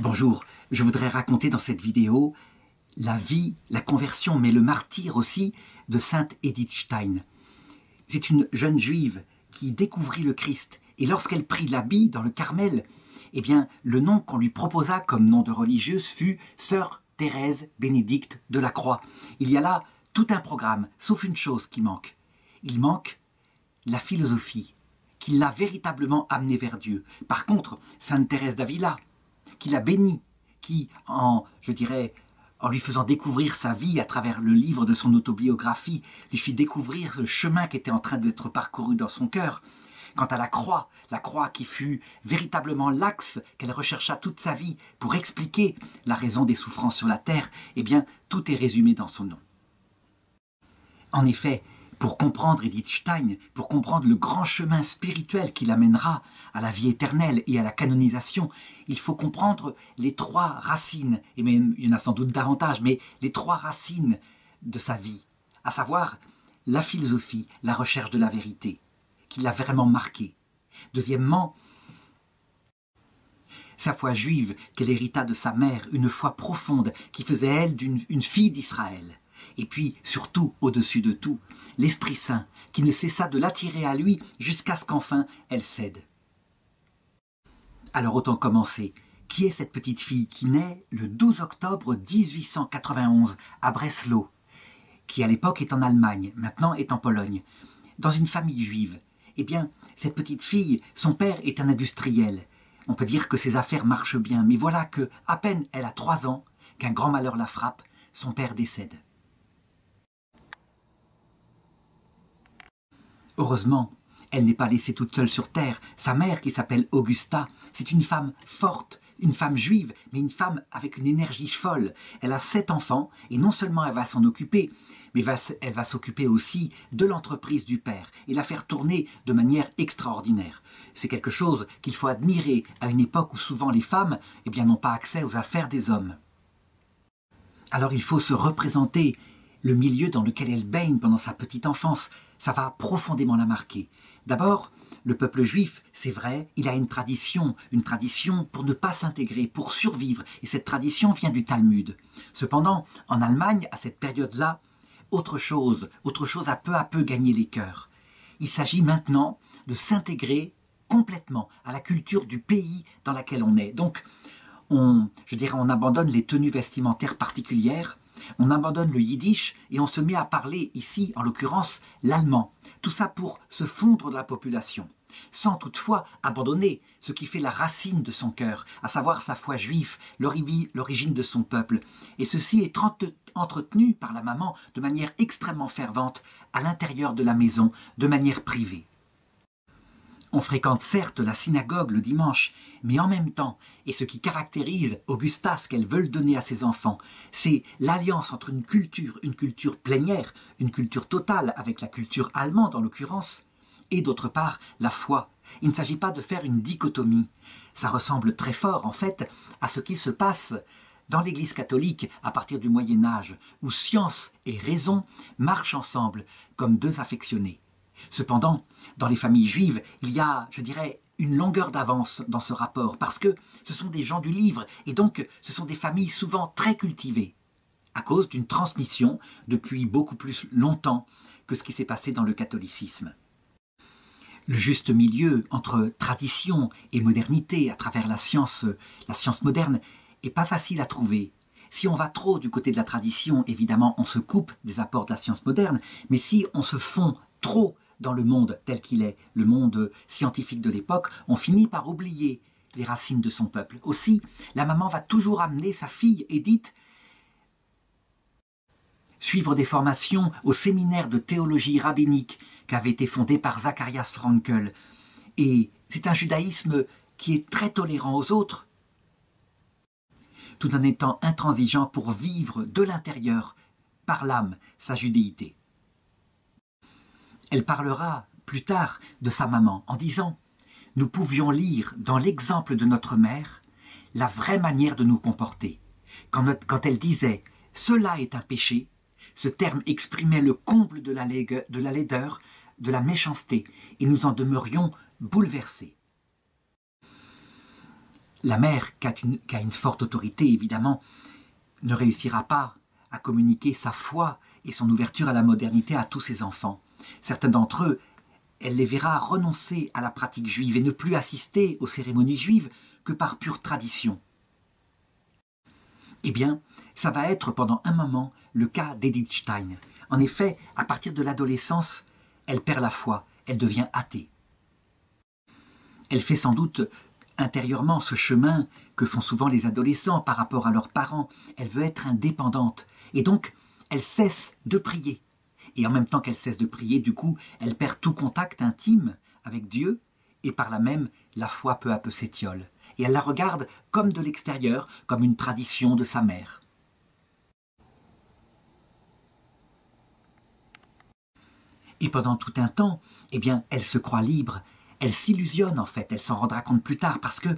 Bonjour, je voudrais raconter dans cette vidéo la vie, la conversion, mais le martyre aussi de sainte Edith Stein. C'est une jeune juive qui découvrit le Christ et lorsqu'elle prit l'habit dans le Carmel, eh bien, le nom qu'on lui proposa comme nom de religieuse fut Sœur Thérèse Bénédicte de la Croix. Il y a là tout un programme, sauf une chose qui manque. Il manque la philosophie, qui l'a véritablement amenée vers Dieu. Par contre, sainte Thérèse d'Avila, qui l'a bénie, qui, en lui faisant découvrir sa vie à travers le livre de son autobiographie, lui fit découvrir le chemin qui était en train d'être parcouru dans son cœur. Quant à la croix qui fut véritablement l'axe qu'elle rechercha toute sa vie pour expliquer la raison des souffrances sur la terre, eh bien, tout est résumé dans son nom. En effet, pour comprendre Edith Stein, pour comprendre le grand chemin spirituel qui l'amènera à la vie éternelle et à la canonisation, il faut comprendre les trois racines, et même il y en a sans doute davantage, mais les trois racines de sa vie, à savoir la philosophie, la recherche de la vérité, qui l'a vraiment marqué. Deuxièmement, sa foi juive qu'elle hérita de sa mère, une foi profonde qui faisait elle d'une fille d'Israël. Et puis, surtout, au-dessus de tout, l'Esprit Saint, qui ne cessa de l'attirer à lui jusqu'à ce qu'enfin elle cède. Alors autant commencer. Qui est cette petite fille qui naît le 12 octobre 1891 à Breslau, qui à l'époque est en Allemagne, maintenant est en Pologne, dans une famille juive? Eh bien, cette petite fille, son père est un industriel. On peut dire que ses affaires marchent bien, mais voilà que, à peine elle a 3 ans, qu'un grand malheur la frappe, son père décède. Heureusement, elle n'est pas laissée toute seule sur terre. Sa mère, qui s'appelle Augusta, c'est une femme forte, une femme juive, mais une femme avec une énergie folle. Elle a 7 enfants, et non seulement elle va s'en occuper, mais elle va s'occuper aussi de l'entreprise du père, et la faire tourner de manière extraordinaire. C'est quelque chose qu'il faut admirer à une époque où souvent les femmes n'ont pas accès aux affaires des hommes. Alors il faut se représenter le milieu dans lequel elle baigne pendant sa petite enfance. Ça va profondément la marquer. D'abord, le peuple juif, c'est vrai, il a une tradition pour ne pas s'intégrer, pour survivre, et cette tradition vient du Talmud. Cependant, en Allemagne, à cette période-là, autre chose a peu à peu gagné les cœurs. Il s'agit maintenant de s'intégrer complètement à la culture du pays dans lequel on est. Donc, on abandonne les tenues vestimentaires particulières, on abandonne le yiddish et on se met à parler ici, en l'occurrence, l'allemand. Tout ça pour se fondre dans la population, sans toutefois abandonner ce qui fait la racine de son cœur, à savoir sa foi juive, l'origine de son peuple. Et ceci est entretenu par la maman de manière extrêmement fervente à l'intérieur de la maison, de manière privée. On fréquente certes la synagogue le dimanche, mais en même temps, et ce qui caractérise Augusta, ce qu'elle veut donner à ses enfants, c'est l'alliance entre une culture plénière, une culture totale avec la culture allemande en l'occurrence, et d'autre part la foi. Il ne s'agit pas de faire une dichotomie. Ça ressemble très fort en fait à ce qui se passe dans l'Église catholique à partir du Moyen-Âge, où science et raison marchent ensemble comme deux affectionnés. Cependant, dans les familles juives, il y a, une longueur d'avance dans ce rapport, parce que ce sont des gens du livre, et donc ce sont des familles souvent très cultivées, à cause d'une transmission depuis beaucoup plus longtemps que ce qui s'est passé dans le catholicisme. Le juste milieu entre tradition et modernité à travers la science moderne n'est pas facile à trouver. Si on va trop du côté de la tradition, évidemment, on se coupe des apports de la science moderne, mais si on se fond trop dans le monde tel qu'il est, le monde scientifique de l'époque, on finit par oublier les racines de son peuple. Aussi, la maman va toujours amener sa fille, Edith, suivre des formations au séminaire de théologie rabbinique qui avait été fondé par Zacharias Frankel. Et c'est un judaïsme qui est très tolérant aux autres, tout en étant intransigeant pour vivre de l'intérieur, par l'âme, sa judéité. Elle parlera plus tard de sa maman en disant « Nous pouvions lire dans l'exemple de notre mère la vraie manière de nous comporter. Quand elle disait « Cela est un péché », ce terme exprimait le comble de la laideur, de la méchanceté, et nous en demeurions bouleversés. La mère, qui a une forte autorité, évidemment, ne réussira pas à communiquer sa foi et son ouverture à la modernité à tous ses enfants. Certains d'entre eux, elle les verra renoncer à la pratique juive et ne plus assister aux cérémonies juives que par pure tradition. Eh bien, ça va être pendant un moment le cas d'Edith Stein. En effet, à partir de l'adolescence, elle perd la foi, elle devient athée. Elle fait sans doute intérieurement ce chemin que font souvent les adolescents par rapport à leurs parents. Elle veut être indépendante et donc elle cesse de prier. Et en même temps qu'elle cesse de prier, du coup, elle perd tout contact intime avec Dieu et par là même, la foi peu à peu s'étiole. Et elle la regarde comme de l'extérieur, comme une tradition de sa mère. Et pendant tout un temps, eh bien, elle se croit libre, elle s'illusionne en fait, elle s'en rendra compte plus tard parce que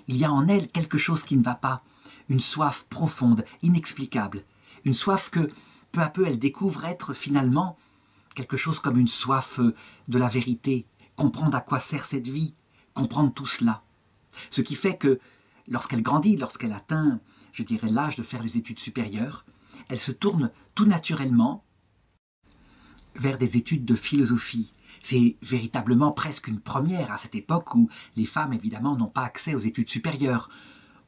il y a en elle quelque chose qui ne va pas, une soif profonde, inexplicable, une soif que peu à peu elle découvre être finalement quelque chose comme une soif de la vérité, comprendre à quoi sert cette vie, comprendre tout cela. Ce qui fait que lorsqu'elle grandit, lorsqu'elle atteint, je dirais, l'âge de faire les études supérieures, elle se tourne tout naturellement vers des études de philosophie. C'est véritablement presque une première à cette époque où les femmes, évidemment, n'ont pas accès aux études supérieures.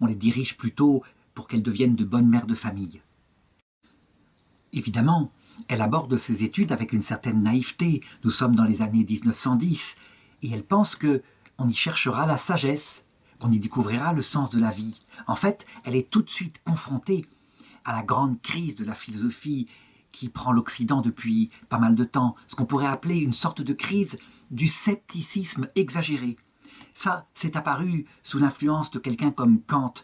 On les dirige plutôt pour qu'elles deviennent de bonnes mères de famille. Évidemment, elle aborde ses études avec une certaine naïveté. Nous sommes dans les années 1910 et elle pense qu'on y cherchera la sagesse, qu'on y découvrira le sens de la vie. En fait, elle est tout de suite confrontée à la grande crise de la philosophie qui prend l'Occident depuis pas mal de temps, ce qu'on pourrait appeler une sorte de crise du scepticisme exagéré. Ça, c'est apparu sous l'influence de quelqu'un comme Kant,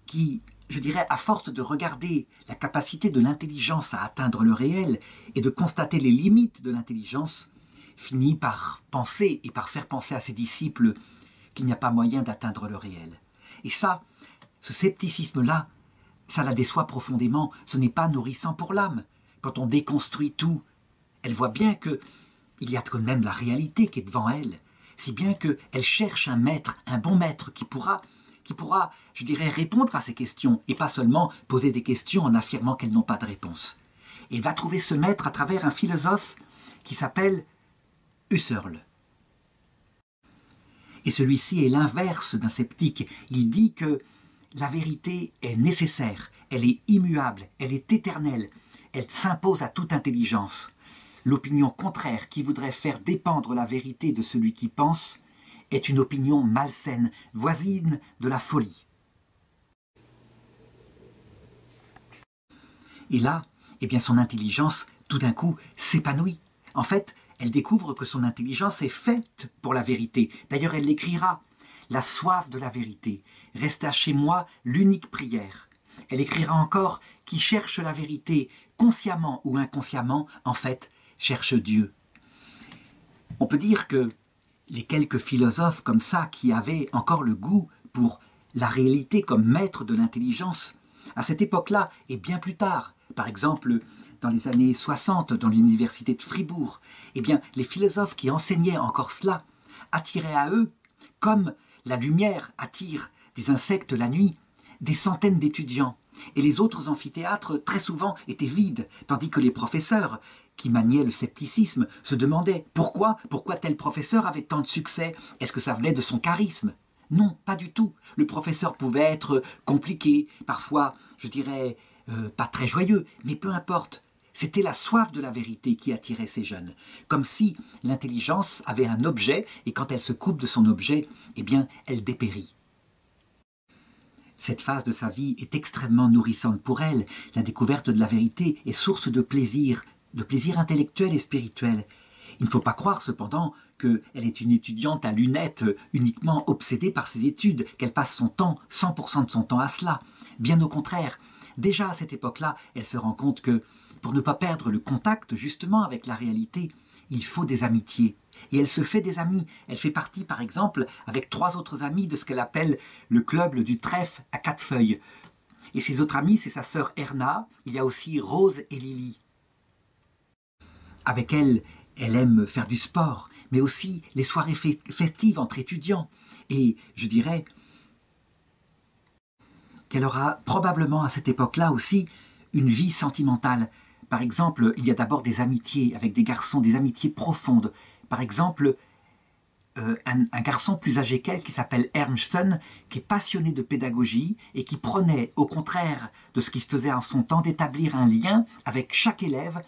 qui, je dirais, à force de regarder la capacité de l'intelligence à atteindre le réel et de constater les limites de l'intelligence, finit par penser et par faire penser à ses disciples qu'il n'y a pas moyen d'atteindre le réel. Et ça, ce scepticisme-là, ça la déçoit profondément, ce n'est pas nourrissant pour l'âme. Quand on déconstruit tout, elle voit bien qu'il y a tout de même la réalité qui est devant elle, si bien qu'elle cherche un maître, un bon maître qui pourra, je dirais, répondre à ces questions et pas seulement poser des questions en affirmant qu'elles n'ont pas de réponse. Et va trouver ce maître à travers un philosophe qui s'appelle Husserl. Et celui-ci est l'inverse d'un sceptique. Il dit que la vérité est nécessaire, elle est immuable, elle est éternelle, elle s'impose à toute intelligence. L'opinion contraire qui voudrait faire dépendre la vérité de celui qui pense est une opinion malsaine, voisine de la folie. Et là, eh bien son intelligence, tout d'un coup, s'épanouit. En fait, elle découvre que son intelligence est faite pour la vérité. D'ailleurs, elle l'écrira. La soif de la vérité resta chez moi l'unique prière. Elle écrira encore « Qui cherche la vérité, consciemment ou inconsciemment, en fait, cherche Dieu ». On peut dire que les quelques philosophes comme ça qui avaient encore le goût pour la réalité comme maître de l'intelligence, à cette époque-là et bien plus tard, par exemple dans les années 60 dans l'université de Fribourg, eh bien les philosophes qui enseignaient encore cela attiraient à eux, comme la lumière attire des insectes la nuit, des centaines d'étudiants. Et les autres amphithéâtres, très souvent, étaient vides, tandis que les professeurs, qui maniaient le scepticisme, se demandaient pourquoi tel professeur avait tant de succès. Est-ce que ça venait de son charisme? Non, pas du tout. Le professeur pouvait être compliqué, parfois, je dirais, pas très joyeux, mais peu importe. C'était la soif de la vérité qui attirait ces jeunes, comme si l'intelligence avait un objet, et quand elle se coupe de son objet, eh bien, elle dépérit. Cette phase de sa vie est extrêmement nourrissante pour elle. La découverte de la vérité est source de plaisir intellectuel et spirituel. Il ne faut pas croire cependant qu'elle est une étudiante à lunettes uniquement obsédée par ses études, qu'elle passe son temps, 100% de son temps à cela. Bien au contraire, déjà à cette époque-là, elle se rend compte que pour ne pas perdre le contact justement avec la réalité, il faut des amitiés. Et elle se fait des amis. Elle fait partie, par exemple, avec 3 autres amis de ce qu'elle appelle le club du trèfle à 4 feuilles. Et ses autres amis, c'est sa sœur Erna, il y a aussi Rose et Lily. Avec elle, elle aime faire du sport, mais aussi les soirées festives entre étudiants. Et je dirais, qu'elle aura probablement à cette époque-là aussi une vie sentimentale. Par exemple, il y a d'abord des amitiés avec des garçons, des amitiés profondes. Par exemple, un garçon plus âgé qu'elle qui s'appelle Ernstson, qui est passionné de pédagogie et qui prenait, au contraire de ce qui se faisait en son temps, d'établir un lien avec chaque élève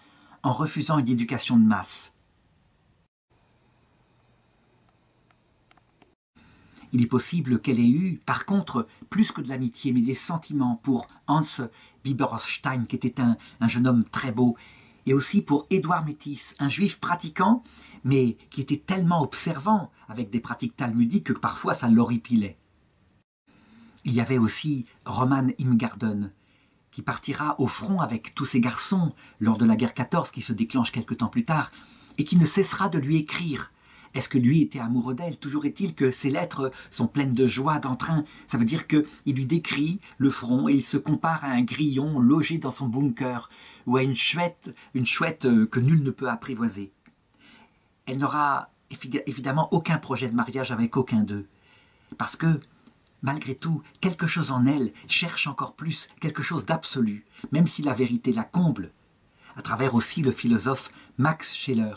en refusant une éducation de masse. Il est possible qu'elle ait eu, par contre, plus que de l'amitié, mais des sentiments pour Hans Bieberstein, qui était un jeune homme très beau, et aussi pour Édouard Métis, un juif pratiquant, mais qui était tellement observant, avec des pratiques talmudiques, que parfois ça l'horripilait. Il y avait aussi Roman Imgarden, qui partira au front avec tous ces garçons lors de la guerre 14 qui se déclenche quelque temps plus tard, et qui ne cessera de lui écrire. Est-ce que lui était amoureux d'elle? Toujours est-il que ses lettres sont pleines de joie, d'entrain. Ça veut dire qu'il lui décrit le front et il se compare à un grillon logé dans son bunker ou à une chouette que nul ne peut apprivoiser. Elle n'aura évidemment aucun projet de mariage avec aucun d'eux. Parce que, malgré tout, quelque chose en elle cherche encore plus, quelque chose d'absolu, même si la vérité la comble. À travers aussi le philosophe Max Scheler,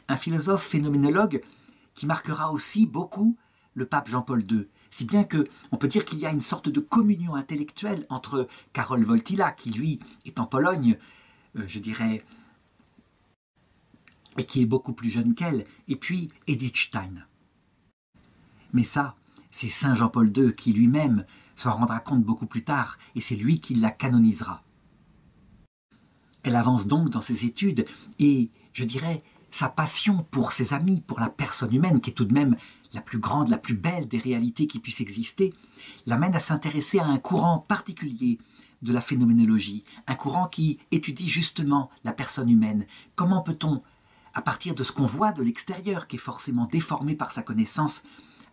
un philosophe phénoménologue qui marquera aussi beaucoup le pape Jean-Paul II. Si bien qu'on peut dire qu'il y a une sorte de communion intellectuelle entre Karol Wojtyła, qui lui est en Pologne, je dirais, et qui est beaucoup plus jeune qu'elle, et puis Edith Stein. Mais ça, c'est Saint Jean-Paul II qui lui-même s'en rendra compte beaucoup plus tard, et c'est lui qui la canonisera. Elle avance donc dans ses études, et je dirais, sa passion pour ses amis, pour la personne humaine, qui est tout de même la plus grande, la plus belle des réalités qui puissent exister, l'amène à s'intéresser à un courant particulier de la phénoménologie, un courant qui étudie justement la personne humaine. Comment peut-on, à partir de ce qu'on voit de l'extérieur, qui est forcément déformé par sa connaissance,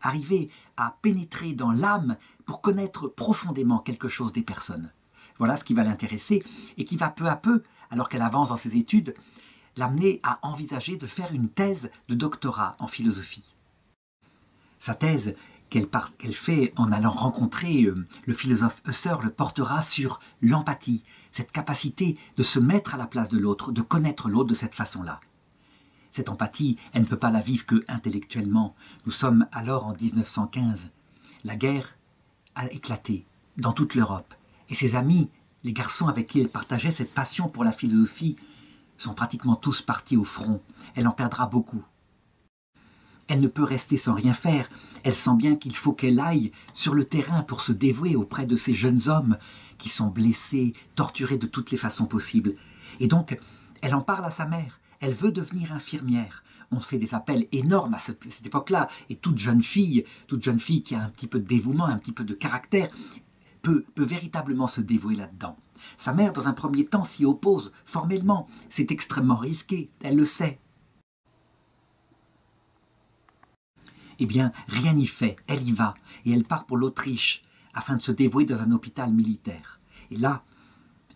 arriver à pénétrer dans l'âme pour connaître profondément quelque chose des personnes? Voilà ce qui va l'intéresser et qui va peu à peu, alors qu'elle avance dans ses études, l'amener à envisager de faire une thèse de doctorat en philosophie. Sa thèse qu'elle fait en allant rencontrer le philosophe Husserl le portera sur l'empathie, cette capacité de se mettre à la place de l'autre, de connaître l'autre de cette façon-là. Cette empathie, elle ne peut pas la vivre que intellectuellement. Nous sommes alors en 1915. La guerre a éclaté dans toute l'Europe. Et ses amis, les garçons avec qui elle partageait cette passion pour la philosophie, sont pratiquement tous partis au front. Elle en perdra beaucoup. Elle ne peut rester sans rien faire. Elle sent bien qu'il faut qu'elle aille sur le terrain pour se dévouer auprès de ces jeunes hommes qui sont blessés, torturés de toutes les façons possibles. Et donc, elle en parle à sa mère. Elle veut devenir infirmière. On fait des appels énormes à cette époque-là. Et toute jeune fille qui a un petit peu de dévouement, un petit peu de caractère, peut véritablement se dévouer là-dedans. Sa mère, dans un premier temps, s'y oppose formellement. C'est extrêmement risqué, elle le sait. Eh bien, rien n'y fait, elle y va, et elle part pour l'Autriche, afin de se dévouer dans un hôpital militaire. Et là,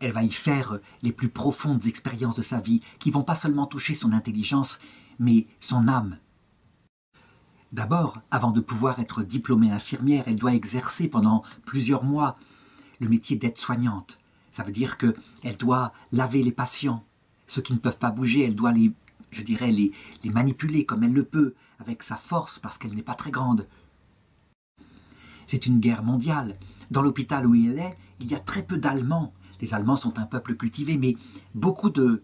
elle va y faire les plus profondes expériences de sa vie, qui vont pas seulement toucher son intelligence, mais son âme. D'abord, avant de pouvoir être diplômée infirmière, elle doit exercer pendant plusieurs mois le métier d'aide-soignante. Ça veut dire qu'elle doit laver les patients, ceux qui ne peuvent pas bouger, elle doit les manipuler comme elle le peut, avec sa force, parce qu'elle n'est pas très grande. C'est une guerre mondiale. Dans l'hôpital où elle est, il y a très peu d'Allemands. Les Allemands sont un peuple cultivé, mais beaucoup de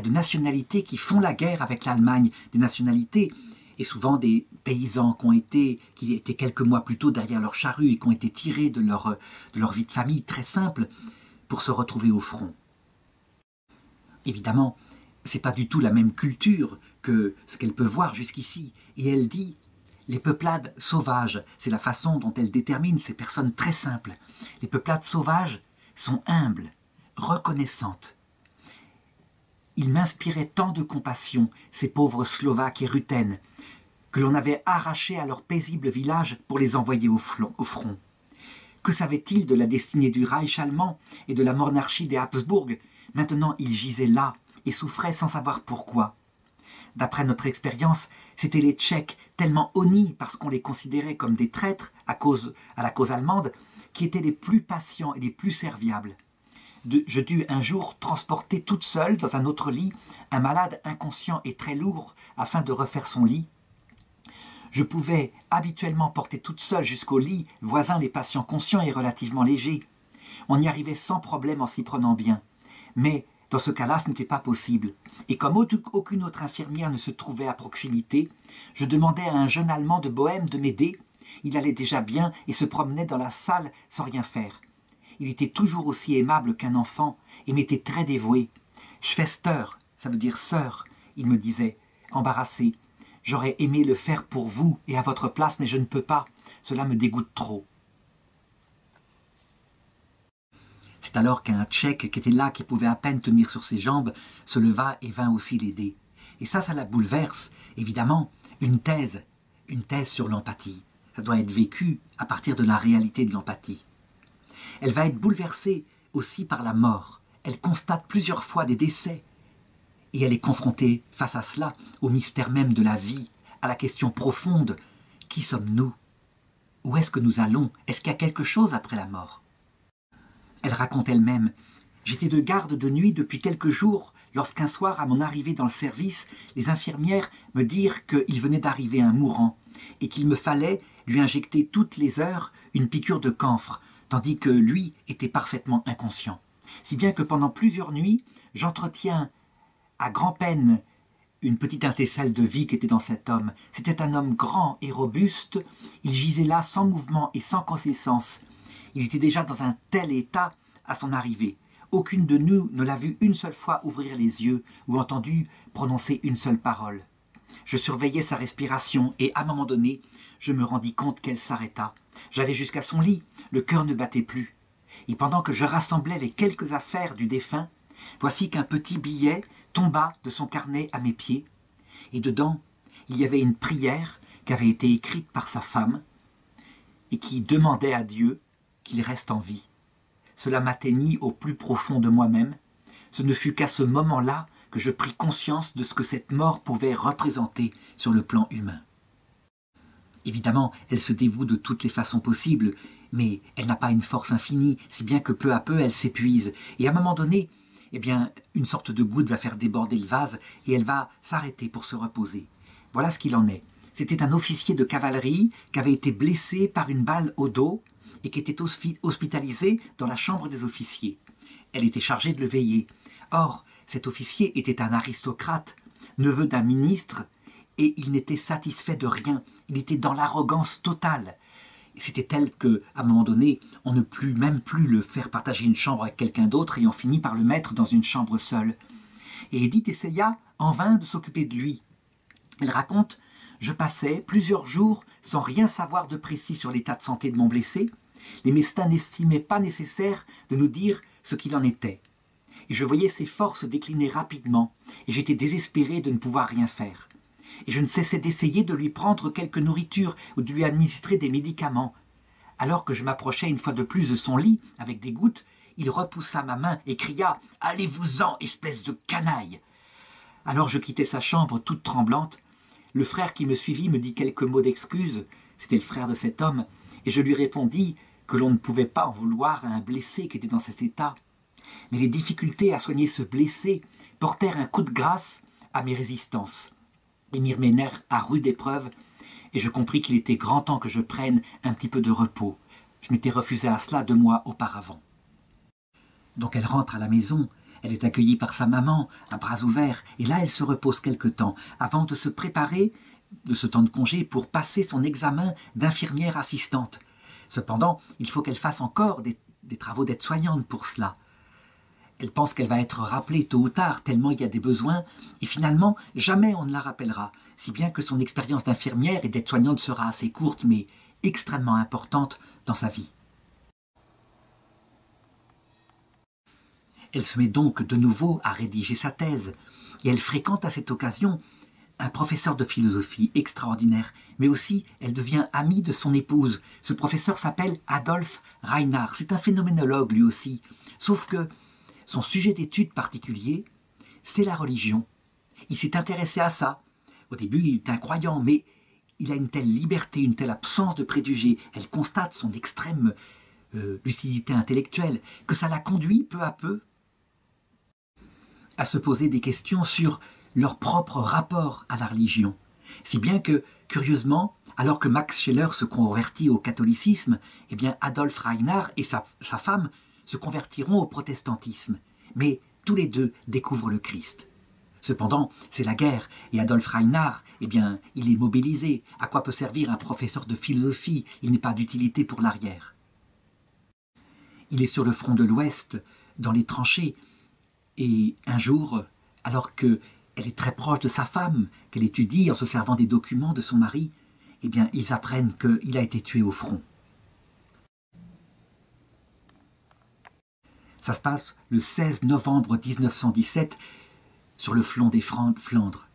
nationalités qui font la guerre avec l'Allemagne, des nationalités, et souvent des paysans qui étaient quelques mois plus tôt derrière leur charrue et qui ont été tirés de leur vie de famille très simple pour se retrouver au front. Évidemment, ce n'est pas du tout la même culture que ce qu'elle peut voir jusqu'ici. Et elle dit, les peuplades sauvages, c'est la façon dont elle détermine ces personnes très simples. Les peuplades sauvages sont humbles, reconnaissantes. Ils m'inspiraient tant de compassion, ces pauvres Slovaques et Rutènes, que l'on avait arrachés à leur paisible village pour les envoyer au front. Que savaient-ils de la destinée du Reich allemand et de la monarchie des Habsbourg? Maintenant, ils gisaient là et souffraient sans savoir pourquoi. D'après notre expérience, c'étaient les Tchèques, tellement honnis parce qu'on les considérait comme des traîtres à la cause allemande, qui étaient les plus patients et les plus serviables. Je dus un jour transporter toute seule dans un autre lit un malade inconscient et très lourd afin de refaire son lit. Je pouvais habituellement porter toute seule jusqu'au lit voisin les patients conscients et relativement légers. On y arrivait sans problème en s'y prenant bien. Mais dans ce cas-là, ce n'était pas possible. Et comme aucune autre infirmière ne se trouvait à proximité, je demandais à un jeune Allemand de Bohême de m'aider. Il allait déjà bien et se promenait dans la salle sans rien faire. Il était toujours aussi aimable qu'un enfant et m'était très dévoué. « Schwester », ça veut dire « sœur », il me disait, embarrassé. « J'aurais aimé le faire pour vous et à votre place, mais je ne peux pas. Cela me dégoûte trop. » C'est alors qu'un Tchèque qui était là, qui pouvait à peine tenir sur ses jambes, se leva et vint aussi l'aider. Et ça la bouleverse. Évidemment, une thèse sur l'empathie. Ça doit être vécu à partir de la réalité de l'empathie. Elle va être bouleversée aussi par la mort. Elle constate plusieurs fois des décès. Et elle est confrontée face à cela, au mystère même de la vie, à la question profonde, qui sommes-nous? Où est-ce que nous allons? Est-ce qu'il y a quelque chose après la mort? Elle raconte elle-même « J'étais de garde de nuit depuis quelques jours lorsqu'un soir, à mon arrivée dans le service, les infirmières me dirent qu'il venait d'arriver un mourant et qu'il me fallait lui injecter toutes les heures une piqûre de camphre, tandis que lui était parfaitement inconscient. Si bien que pendant plusieurs nuits, j'entretiens à grand-peine une petite étincelle de vie qui était dans cet homme. C'était un homme grand et robuste, il gisait là sans mouvement et sans connaissance. Il était déjà dans un tel état à son arrivée. Aucune de nous ne l'a vu une seule fois ouvrir les yeux ou entendu prononcer une seule parole. Je surveillais sa respiration et, à un moment donné, je me rendis compte qu'elle s'arrêta. J'allai jusqu'à son lit, le cœur ne battait plus. Et pendant que je rassemblais les quelques affaires du défunt, voici qu'un petit billet tomba de son carnet à mes pieds. Et dedans, il y avait une prière qui avait été écrite par sa femme et qui demandait à Dieu qu'il reste en vie. Cela m'atteignit au plus profond de moi-même. Ce ne fut qu'à ce moment-là que je pris conscience de ce que cette mort pouvait représenter sur le plan humain. Évidemment, elle se dévoue de toutes les façons possibles, mais elle n'a pas une force infinie, si bien que peu à peu elle s'épuise. Et à un moment donné, eh bien, une sorte de goutte va faire déborder le vase et elle va s'arrêter pour se reposer. Voilà ce qu'il en est. C'était un officier de cavalerie qui avait été blessé par une balle au dos et qui était hospitalisé dans la chambre des officiers. Elle était chargée de le veiller. Or, cet officier était un aristocrate, neveu d'un ministre, et il n'était satisfait de rien. Il était dans l'arrogance totale. C'était tel qu'à un moment donné, on ne put même plus le faire partager une chambre avec quelqu'un d'autre et on finit par le mettre dans une chambre seule. Et Edith essaya en vain de s'occuper de lui. Elle raconte « Je passais plusieurs jours sans rien savoir de précis sur l'état de santé de mon blessé. Les médecins n'estimaient pas nécessaire de nous dire ce qu'il en était. Et je voyais ses forces décliner rapidement et j'étais désespéré de ne pouvoir rien faire. Et je ne cessais d'essayer de lui prendre quelque nourriture ou de lui administrer des médicaments. Alors que je m'approchais une fois de plus de son lit avec des gouttes, il repoussa ma main et cria « Allez-vous-en, espèce de canaille !» Alors je quittai sa chambre toute tremblante. Le frère qui me suivit me dit quelques mots d'excuse, c'était le frère de cet homme, et je lui répondis que l'on ne pouvait pas en vouloir à un blessé qui était dans cet état. Mais les difficultés à soigner ce blessé portèrent un coup de grâce à mes résistances et mirent mes nerfs à rude épreuve, et je compris qu'il était grand temps que je prenne un petit peu de repos. Je m'étais refusé à cela 2 mois auparavant. Donc elle rentre à la maison, elle est accueillie par sa maman, à bras ouverts, et là elle se repose quelque temps, avant de se préparer de ce temps de congé pour passer son examen d'infirmière assistante. Cependant, il faut qu'elle fasse encore des travaux d'aide-soignante pour cela. Elle pense qu'elle va être rappelée tôt ou tard, tellement il y a des besoins, et finalement, jamais on ne la rappellera, si bien que son expérience d'infirmière et d'aide-soignante sera assez courte, mais extrêmement importante dans sa vie. Elle se met donc de nouveau à rédiger sa thèse, et elle fréquente à cette occasion un professeur de philosophie extraordinaire, mais aussi elle devient amie de son épouse. Ce professeur s'appelle Adolf Reinhardt, c'est un phénoménologue lui aussi, sauf que son sujet d'étude particulier, c'est la religion. Il s'est intéressé à ça. Au début, il est incroyant, mais il a une telle liberté, une telle absence de préjugés. Elle constate son extrême lucidité intellectuelle, que ça l'a conduit peu à peu à se poser des questions sur leur propre rapport à la religion. Si bien que, curieusement, alors que Max Scheler se convertit au catholicisme, eh bien Adolf Reinhardt et sa femme se convertiront au protestantisme. Mais tous les deux découvrent le Christ. Cependant, c'est la guerre, et Adolf Reinhardt, eh bien, il est mobilisé. À quoi peut servir un professeur de philosophie? Il n'est pas d'utilité pour l'arrière. Il est sur le front de l'Ouest, dans les tranchées, et un jour, alors qu'elle est très proche de sa femme, qu'elle étudie en se servant des documents de son mari, eh bien, ils apprennent qu'il a été tué au front. Ça se passe le 16 novembre 1917, sur le flanc des Flandres.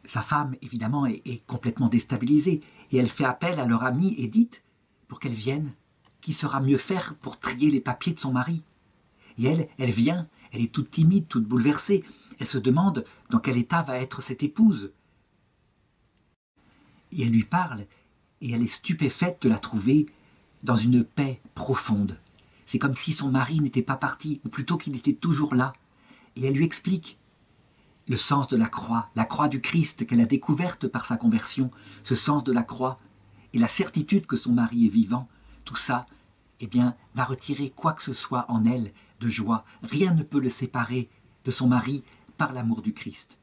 Sa femme, évidemment, est complètement déstabilisée, et elle fait appel à leur amie Edith pour qu'elle vienne. Qui saura mieux faire pour trier les papiers de son mari? Et elle vient, elle est toute timide, toute bouleversée. Elle se demande dans quel état va être cette épouse. Et elle lui parle, et elle est stupéfaite de la trouver dans une paix profonde. C'est comme si son mari n'était pas parti, ou plutôt qu'il était toujours là. Et elle lui explique le sens de la croix du Christ qu'elle a découverte par sa conversion, ce sens de la croix, et la certitude que son mari est vivant. Tout ça, eh bien, n'a retiré quoi que ce soit en elle de joie. Rien ne peut le séparer de son mari par l'amour du Christ.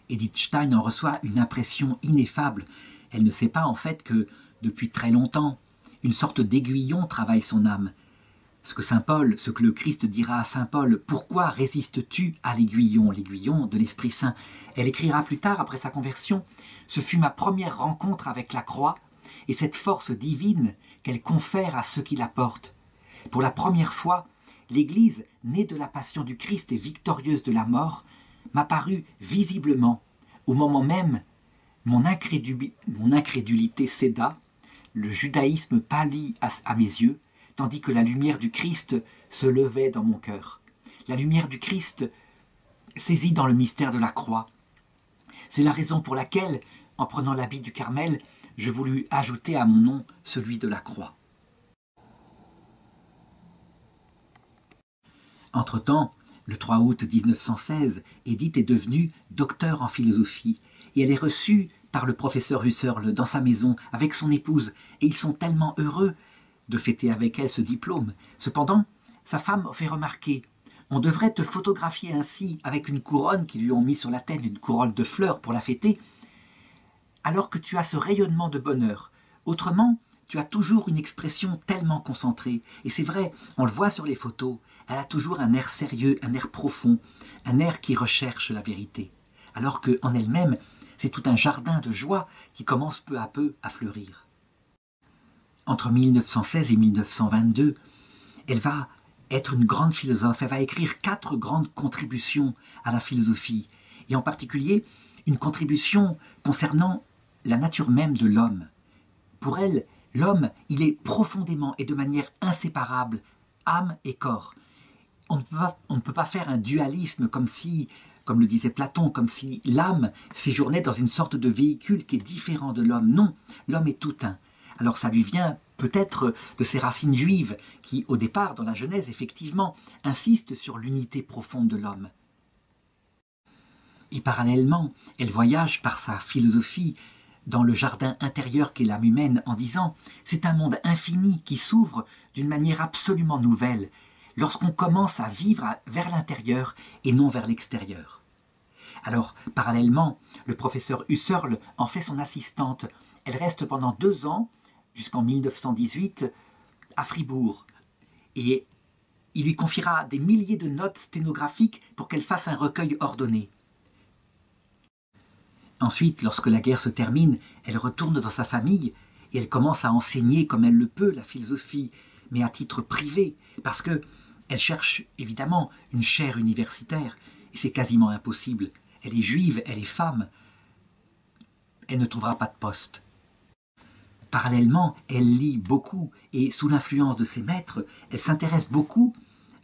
Edith Stein en reçoit une impression ineffable. Elle ne sait pas en fait que, depuis très longtemps, une sorte d'aiguillon travaille son âme. Ce que le Christ dira à saint Paul, « Pourquoi résistes-tu à l'aiguillon de l'Esprit Saint ?» Elle écrira plus tard, après sa conversion, « Ce fut ma première rencontre avec la croix et cette force divine qu'elle confère à ceux qui la portent. Pour la première fois, l'Église, née de la passion du Christ et victorieuse de la mort, m'apparut visiblement. Au moment même, mon incrédulité céda, le judaïsme pâlit à mes yeux, tandis que la lumière du Christ se levait dans mon cœur. La lumière du Christ saisie dans le mystère de la croix. C'est la raison pour laquelle, en prenant l'habit du Carmel, je voulus ajouter à mon nom celui de la croix. » Entre-temps, le 3 août 1916, Edith est devenue docteur en philosophie et elle est reçue par le professeur Husserl dans sa maison avec son épouse et ils sont tellement heureux de fêter avec elle ce diplôme. Cependant, sa femme fait remarquer « On devrait te photographier ainsi avec une couronne qu'ils lui ont mis sur la tête, une couronne de fleurs pour la fêter, alors que tu as ce rayonnement de bonheur. Autrement, tu as toujours une expression tellement concentrée. Et c'est vrai, on le voit sur les photos, elle a toujours un air sérieux, un air profond, un air qui recherche la vérité. Alors qu'en elle-même, c'est tout un jardin de joie qui commence peu à peu à fleurir. Entre 1916 et 1922, elle va être une grande philosophe. Elle va écrire 4 grandes contributions à la philosophie, et en particulier une contribution concernant la nature même de l'homme. Pour elle, l'homme, il est profondément et de manière inséparable, âme et corps. On ne peut pas faire un dualisme comme le disait Platon, comme si l'âme séjournait dans une sorte de véhicule qui est différent de l'homme. Non, l'homme est tout un. Alors ça lui vient peut-être de ses racines juives qui, au départ, dans la Genèse, effectivement, insistent sur l'unité profonde de l'homme. Et parallèlement, elle voyage par sa philosophie dans le jardin intérieur qu'est l'âme humaine en disant « C'est un monde infini qui s'ouvre d'une manière absolument nouvelle lorsqu'on commence à vivre vers l'intérieur et non vers l'extérieur. » Alors, parallèlement, le professeur Husserl en fait son assistante. Elle reste pendant 2 ans, jusqu'en 1918, à Fribourg. Et il lui confiera des milliers de notes sténographiques pour qu'elle fasse un recueil ordonné. Ensuite, lorsque la guerre se termine, elle retourne dans sa famille et elle commence à enseigner comme elle le peut la philosophie, mais à titre privé, parce qu'elle cherche évidemment une chaire universitaire, et c'est quasiment impossible. Elle est juive, elle est femme, elle ne trouvera pas de poste. Parallèlement, elle lit beaucoup, et sous l'influence de ses maîtres, elle s'intéresse beaucoup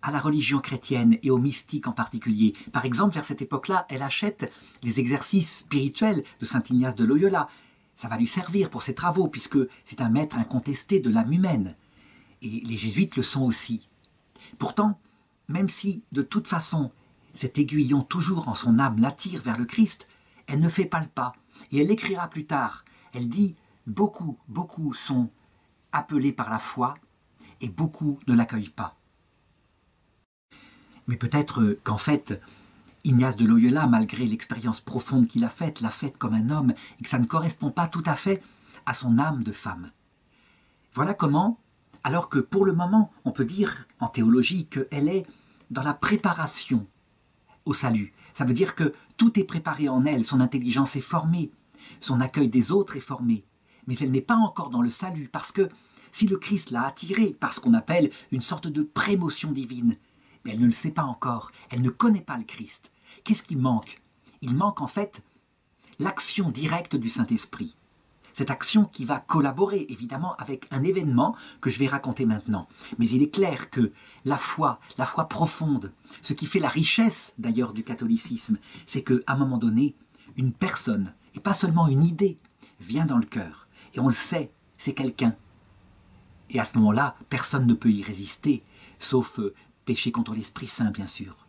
à la religion chrétienne et aux mystiques en particulier. Par exemple, vers cette époque-là, elle achète les exercices spirituels de saint Ignace de Loyola. ça va lui servir pour ses travaux, puisque c'est un maître incontesté de l'âme humaine. Et les jésuites le sont aussi. Pourtant, même si, de toute façon, cet aiguillon toujours en son âme l'attire vers le Christ, elle ne fait pas le pas. Et elle écrira plus tard. Elle dit « Beaucoup, beaucoup sont appelés par la foi, et beaucoup ne l'accueillent pas. » Mais peut-être qu'en fait, Ignace de Loyola, malgré l'expérience profonde qu'il a faite, l'a faite comme un homme, et que ça ne correspond pas tout à fait à son âme de femme. Voilà comment, alors que pour le moment, on peut dire en théologie qu'elle est dans la préparation au salut. Ça veut dire que tout est préparé en elle, son intelligence est formée, son accueil des autres est formé, mais elle n'est pas encore dans le salut, parce que si le Christ l'a attirée par ce qu'on appelle une sorte de prémotion divine, mais elle ne le sait pas encore, elle ne connaît pas le Christ. Qu'est-ce qui manque? Il manque en fait l'action directe du Saint-Esprit. Cette action qui va collaborer évidemment avec un événement que je vais raconter maintenant. Mais il est clair que la foi profonde, ce qui fait la richesse d'ailleurs du catholicisme, c'est qu'à un moment donné, une personne, et pas seulement une idée, vient dans le cœur. Et on le sait, c'est quelqu'un. Et à ce moment-là, personne ne peut y résister, sauf pécher contre l'Esprit Saint, bien sûr.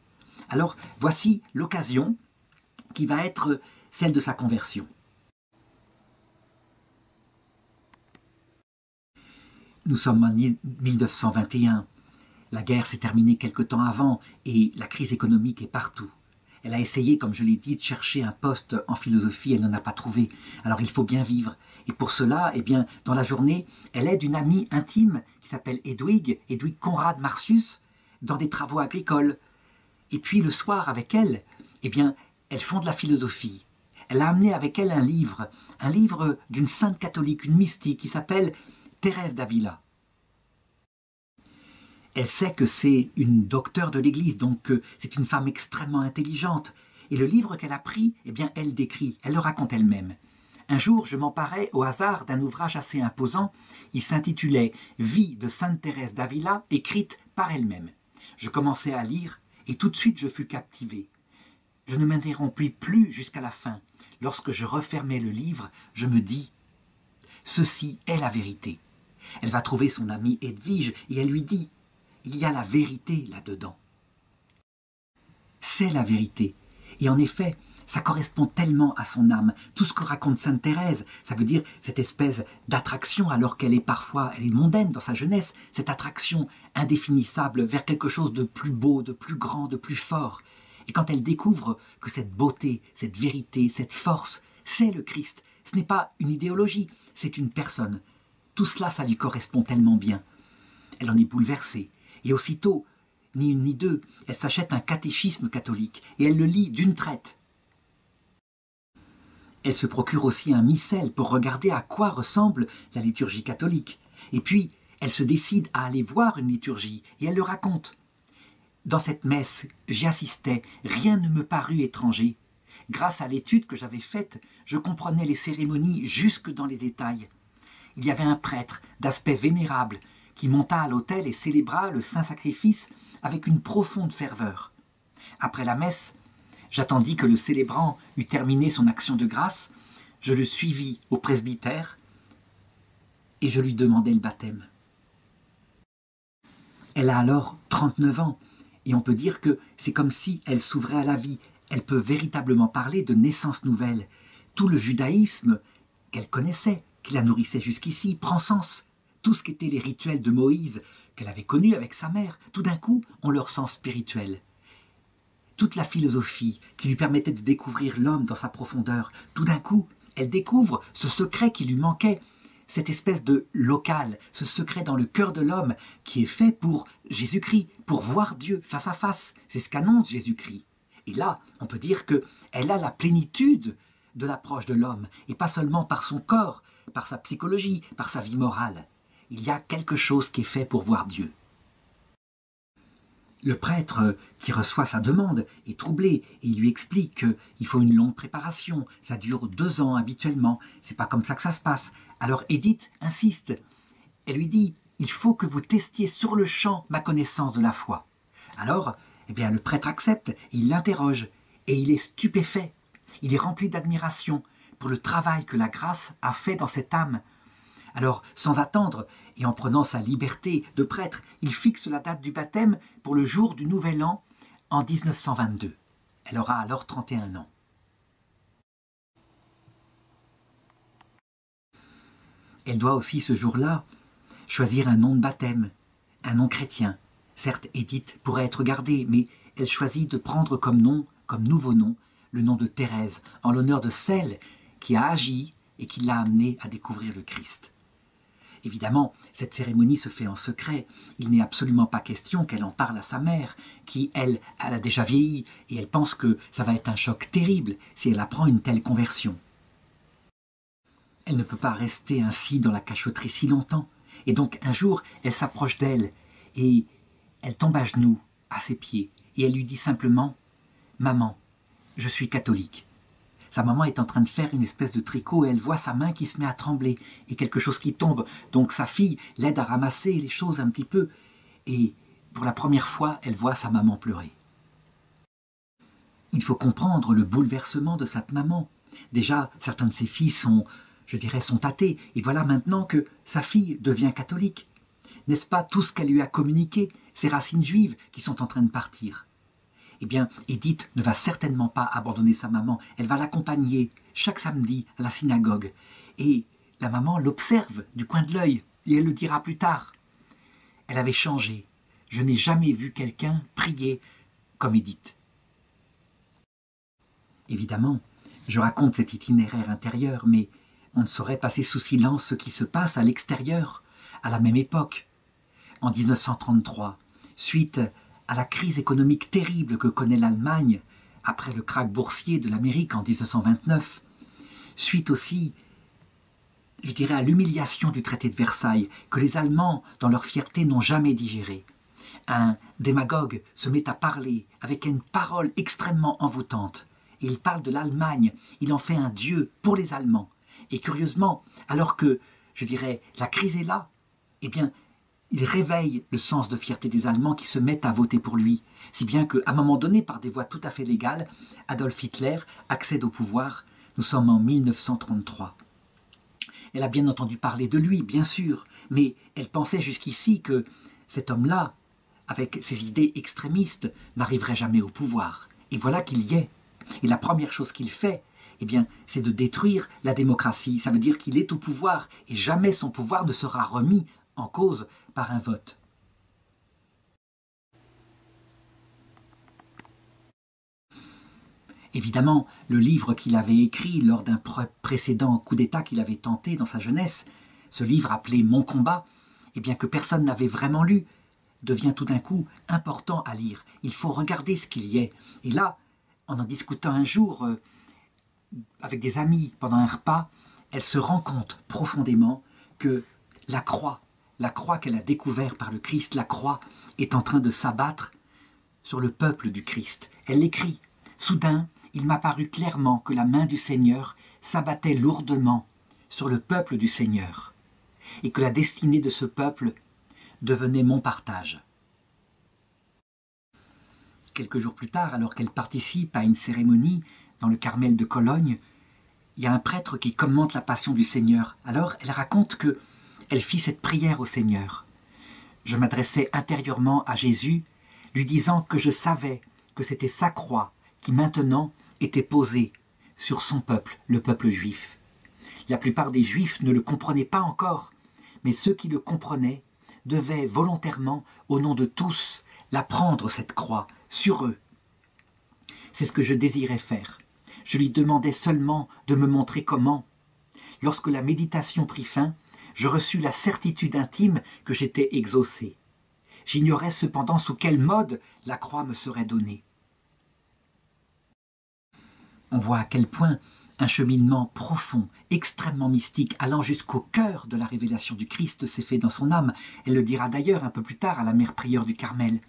Alors, voici l'occasion qui va être celle de sa conversion. Nous sommes en 1921. La guerre s'est terminée quelque temps avant et la crise économique est partout. Elle a essayé, comme je l'ai dit, de chercher un poste en philosophie, elle n'en a pas trouvé. Alors il faut bien vivre. Et pour cela, eh bien, dans la journée, elle aide une amie intime qui s'appelle Hedwig Conrad Martius, dans des travaux agricoles. Et puis le soir, avec elle, eh bien, elles font de la philosophie. Elle a amené avec elle un livre d'une sainte catholique, une mystique, qui s'appelle Thérèse d'Avila. Elle sait que c'est une docteure de l'Église, donc c'est une femme extrêmement intelligente. Et le livre qu'elle a pris, eh bien, elle décrit, elle le raconte elle-même. Un jour, je m'emparais au hasard d'un ouvrage assez imposant. Il s'intitulait « Vie de Sainte Thérèse d'Avila » écrite par elle-même. Je commençai à lire et tout de suite je fus captivé. Je ne m'interrompis plus jusqu'à la fin. Lorsque je refermai le livre, je me dis « Ceci est la vérité ». Elle va trouver son amie Hedwig et elle lui dit « Il y a la vérité là-dedans ». C'est la vérité. Et en effet, ça correspond tellement à son âme. Tout ce que raconte Sainte Thérèse, ça veut dire cette espèce d'attraction, alors qu'elle est parfois, elle est mondaine dans sa jeunesse, cette attraction indéfinissable vers quelque chose de plus beau, de plus grand, de plus fort. Et quand elle découvre que cette beauté, cette vérité, cette force, c'est le Christ, ce n'est pas une idéologie, c'est une personne. Tout cela, ça lui correspond tellement bien. Elle en est bouleversée. Et aussitôt, ni une ni deux, elle s'achète un catéchisme catholique et elle le lit d'une traite. Elle se procure aussi un missel pour regarder à quoi ressemble la liturgie catholique. Et puis, elle se décide à aller voir une liturgie et elle le raconte. Dans cette messe, j'y assistais, rien ne me parut étranger. Grâce à l'étude que j'avais faite, je comprenais les cérémonies jusque dans les détails. Il y avait un prêtre d'aspect vénérable qui monta à l'autel et célébra le saint sacrifice avec une profonde ferveur. Après la messe, j'attendis que le célébrant eût terminé son action de grâce, je le suivis au presbytère et je lui demandai le baptême. Elle a alors 39 ans et on peut dire que c'est comme si elle s'ouvrait à la vie. Elle peut véritablement parler de naissance nouvelle. Tout le judaïsme qu'elle connaissait, qui la nourrissait jusqu'ici, prend sens. Tout ce qu'étaient les rituels de Moïse, qu'elle avait connus avec sa mère, tout d'un coup, ont leur sens spirituel. Toute la philosophie qui lui permettait de découvrir l'homme dans sa profondeur, tout d'un coup, elle découvre ce secret qui lui manquait, cette espèce de local, ce secret dans le cœur de l'homme qui est fait pour Jésus-Christ, pour voir Dieu face à face. C'est ce qu'annonce Jésus-Christ. Et là, on peut dire qu'elle a la plénitude de l'approche de l'homme, et pas seulement par son corps, par sa psychologie, par sa vie morale. Il y a quelque chose qui est fait pour voir Dieu. Le prêtre qui reçoit sa demande est troublé et il lui explique qu'il faut une longue préparation, ça dure 2 ans habituellement, c'est pas comme ça que ça se passe. Alors Édith insiste, elle lui dit « Il faut que vous testiez sur le champ ma connaissance de la foi ». Alors, eh bien, le prêtre accepte, il l'interroge et il est stupéfait, il est rempli d'admiration pour le travail que la grâce a fait dans cette âme. Alors, sans attendre, et en prenant sa liberté de prêtre, il fixe la date du baptême pour le jour du Nouvel An en 1922. Elle aura alors 31 ans. Elle doit aussi ce jour-là choisir un nom de baptême, un nom chrétien. Certes, Édith pourrait être gardée, mais elle choisit de prendre comme nom, comme nouveau nom, le nom de Thérèse, en l'honneur de celle qui a agi et qui l'a amenée à découvrir le Christ. Évidemment, cette cérémonie se fait en secret. Il n'est absolument pas question qu'elle en parle à sa mère, qui, elle a déjà vieilli, et elle pense que ça va être un choc terrible si elle apprend une telle conversion. Elle ne peut pas rester ainsi dans la cachotterie si longtemps, et donc un jour, elle s'approche d'elle, et elle tombe à genoux, à ses pieds, et elle lui dit simplement « Maman, je suis catholique ». Sa maman est en train de faire une espèce de tricot et elle voit sa main qui se met à trembler et quelque chose qui tombe. Donc sa fille l'aide à ramasser les choses un petit peu. Et pour la première fois, elle voit sa maman pleurer. Il faut comprendre le bouleversement de cette maman. Déjà, certains de ses filles sont, je dirais, sont athées. Et voilà maintenant que sa fille devient catholique. N'est-ce pas tout ce qu'elle lui a communiqué, ses racines juives qui sont en train de partir? Eh bien, Édith ne va certainement pas abandonner sa maman. Elle va l'accompagner chaque samedi à la synagogue. Et la maman l'observe du coin de l'œil. Et elle le dira plus tard. Elle avait changé. Je n'ai jamais vu quelqu'un prier comme Édith. Évidemment, je raconte cet itinéraire intérieur, mais on ne saurait passer sous silence ce qui se passe à l'extérieur, à la même époque. En 1933, suite à la crise économique terrible que connaît l'Allemagne après le krach boursier de l'Amérique en 1929, suite aussi, je dirais, à l'humiliation du traité de Versailles que les Allemands, dans leur fierté, n'ont jamais digéré. Un démagogue se met à parler avec une parole extrêmement envoûtante. Et il parle de l'Allemagne, il en fait un dieu pour les Allemands. Et curieusement, alors que, je dirais, la crise est là, eh bien, il réveille le sens de fierté des Allemands qui se mettent à voter pour lui. Si bien qu'à un moment donné, par des voies tout à fait légales, Adolf Hitler accède au pouvoir. Nous sommes en 1933. Elle a bien entendu parler de lui, bien sûr, mais elle pensait jusqu'ici que cet homme-là, avec ses idées extrémistes, n'arriverait jamais au pouvoir. Et voilà qu'il y est. Et la première chose qu'il fait, eh bien, c'est de détruire la démocratie. Ça veut dire qu'il est au pouvoir et jamais son pouvoir ne sera remis en cause par un vote. Évidemment, le livre qu'il avait écrit lors d'un précédent coup d'État qu'il avait tenté dans sa jeunesse, ce livre appelé « Mon combat », eh bien que personne n'avait vraiment lu, devient tout d'un coup important à lire. Il faut regarder ce qu'il y est. Et là, en discutant un jour avec des amis pendant un repas, elle se rend compte profondément que la croix qu'elle a découverte par le Christ, la croix, est en train de s'abattre sur le peuple du Christ. Elle l'écrit. Soudain, il m'apparut clairement que la main du Seigneur s'abattait lourdement sur le peuple du Seigneur et que la destinée de ce peuple devenait mon partage. Quelques jours plus tard, alors qu'elle participe à une cérémonie dans le Carmel de Cologne, il y a un prêtre qui commente la passion du Seigneur. Alors, elle raconte que elle fit cette prière au Seigneur. Je m'adressais intérieurement à Jésus, lui disant que je savais que c'était sa croix qui maintenant était posée sur son peuple, le peuple juif. La plupart des Juifs ne le comprenaient pas encore, mais ceux qui le comprenaient devaient volontairement, au nom de tous, la prendre cette croix sur eux. C'est ce que je désirais faire. Je lui demandais seulement de me montrer comment. Lorsque la méditation prit fin, je reçus la certitude intime que j'étais exaucé. J'ignorais cependant sous quel mode la croix me serait donnée. On voit à quel point un cheminement profond, extrêmement mystique, allant jusqu'au cœur de la révélation du Christ s'est fait dans son âme. Elle le dira d'ailleurs un peu plus tard à la mère prieure du Carmel.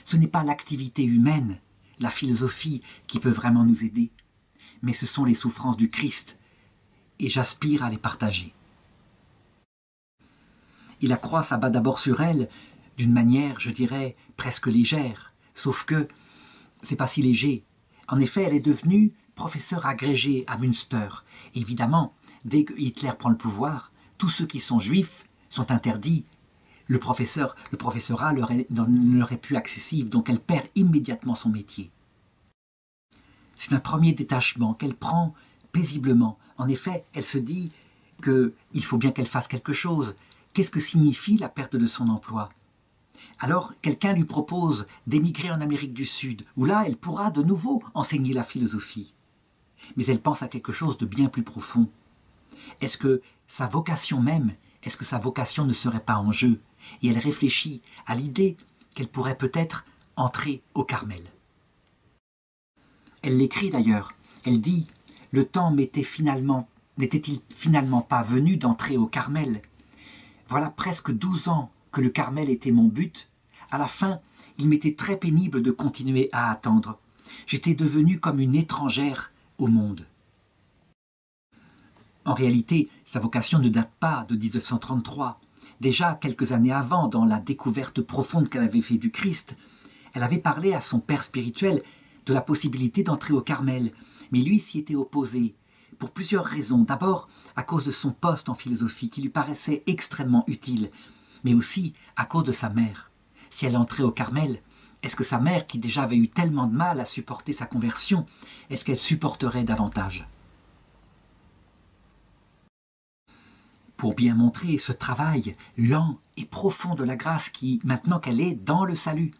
Ce n'est pas l'activité humaine, la philosophie qui peut vraiment nous aider, mais ce sont les souffrances du Christ, et j'aspire à les partager. Et la croix s'abat d'abord sur elle d'une manière, je dirais, presque légère, sauf que c'est pas si léger. En effet, elle est devenue professeur agrégé à Münster. Évidemment, dès que Hitler prend le pouvoir, tous ceux qui sont juifs sont interdits. Le professorat ne leur est plus accessible, donc elle perd immédiatement son métier. C'est un premier détachement qu'elle prend paisiblement. En effet, elle se dit qu'il faut bien qu'elle fasse quelque chose. Qu'est-ce que signifie la perte de son emploi? Alors, quelqu'un lui propose d'émigrer en Amérique du Sud, où là, elle pourra de nouveau enseigner la philosophie. Mais elle pense à quelque chose de bien plus profond. Est-ce que sa vocation même, est-ce que sa vocation ne serait pas en jeu? Et elle réfléchit à l'idée qu'elle pourrait peut-être entrer au Carmel. Elle l'écrit d'ailleurs. Elle dit « Le temps n'était-il finalement pas venu d'entrer au Carmel? Voilà presque 12 ans que le Carmel était mon but. À la fin, il m'était très pénible de continuer à attendre. J'étais devenue comme une étrangère au monde. » En réalité, sa vocation ne date pas de 1933. Déjà, quelques années avant, dans la découverte profonde qu'elle avait faite du Christ, elle avait parlé à son père spirituel de la possibilité d'entrer au Carmel. Mais lui s'y était opposé, pour plusieurs raisons. D'abord, à cause de son poste en philosophie, qui lui paraissait extrêmement utile, mais aussi à cause de sa mère. Si elle entrait au Carmel, est-ce que sa mère, qui déjà avait eu tellement de mal à supporter sa conversion, est-ce qu'elle supporterait davantage? Pour bien montrer ce travail lent et profond de la grâce qui, maintenant qu'elle est dans le salut,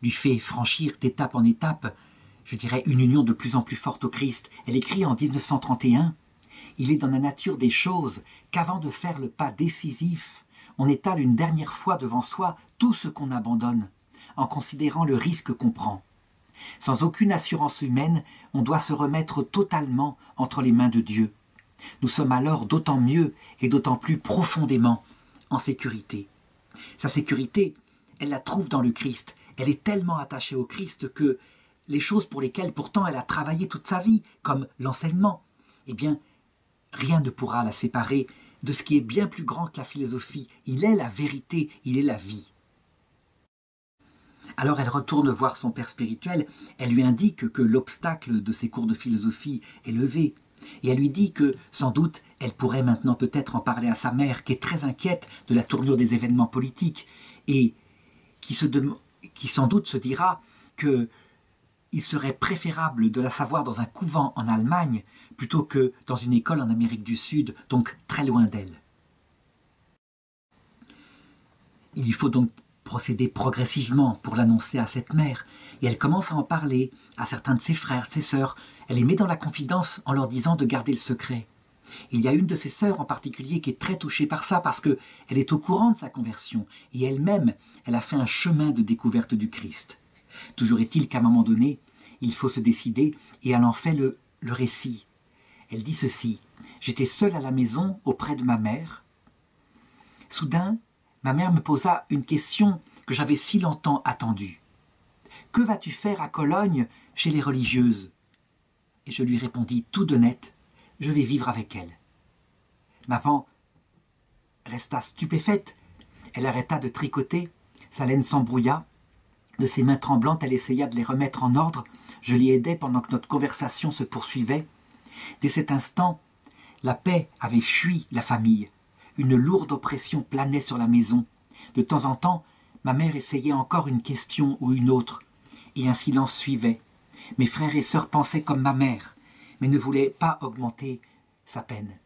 lui fait franchir d'étape en étape, je dirais, une union de plus en plus forte au Christ. Elle écrit en 1931 « Il est dans la nature des choses qu'avant de faire le pas décisif, on étale une dernière fois devant soi tout ce qu'on abandonne, en considérant le risque qu'on prend. Sans aucune assurance humaine, on doit se remettre totalement entre les mains de Dieu. Nous sommes alors d'autant mieux et d'autant plus profondément en sécurité. » Sa sécurité, elle la trouve dans le Christ. Elle est tellement attachée au Christ que les choses pour lesquelles pourtant elle a travaillé toute sa vie, comme l'enseignement, eh bien, rien ne pourra la séparer de ce qui est bien plus grand que la philosophie. Il est la vérité, il est la vie. Alors elle retourne voir son père spirituel, elle lui indique que l'obstacle de ses cours de philosophie est levé, et elle lui dit que, sans doute, elle pourrait maintenant peut-être en parler à sa mère, qui est très inquiète de la tournure des événements politiques, et qui sans doute se dira qu'il serait préférable de la savoir dans un couvent en Allemagne plutôt que dans une école en Amérique du Sud, donc très loin d'elle. Il lui faut donc procéder progressivement pour l'annoncer à cette mère, et elle commence à en parler à certains de ses frères, ses sœurs. Elle les met dans la confidence en leur disant de garder le secret. Il y a une de ses sœurs en particulier qui est très touchée par ça parce qu'elle est au courant de sa conversion et elle-même, elle a fait un chemin de découverte du Christ. Toujours est-il qu'à un moment donné, il faut se décider et elle en fait le récit. Elle dit ceci: « J'étais seule à la maison auprès de ma mère. Soudain, ma mère me posa une question que j'avais si longtemps attendue. « Que vas-tu faire à Cologne chez les religieuses ?» Et je lui répondis tout de net: « Je vais vivre avec elles. » Maman resta stupéfaite. Elle arrêta de tricoter, sa laine s'embrouilla. De ses mains tremblantes, elle essaya de les remettre en ordre. Je l'y aidai pendant que notre conversation se poursuivait. Dès cet instant, la paix avait fui la famille. Une lourde oppression planait sur la maison. De temps en temps, ma mère essayait encore une question ou une autre, et un silence suivait. Mes frères et sœurs pensaient comme ma mère, mais ne voulaient pas augmenter sa peine.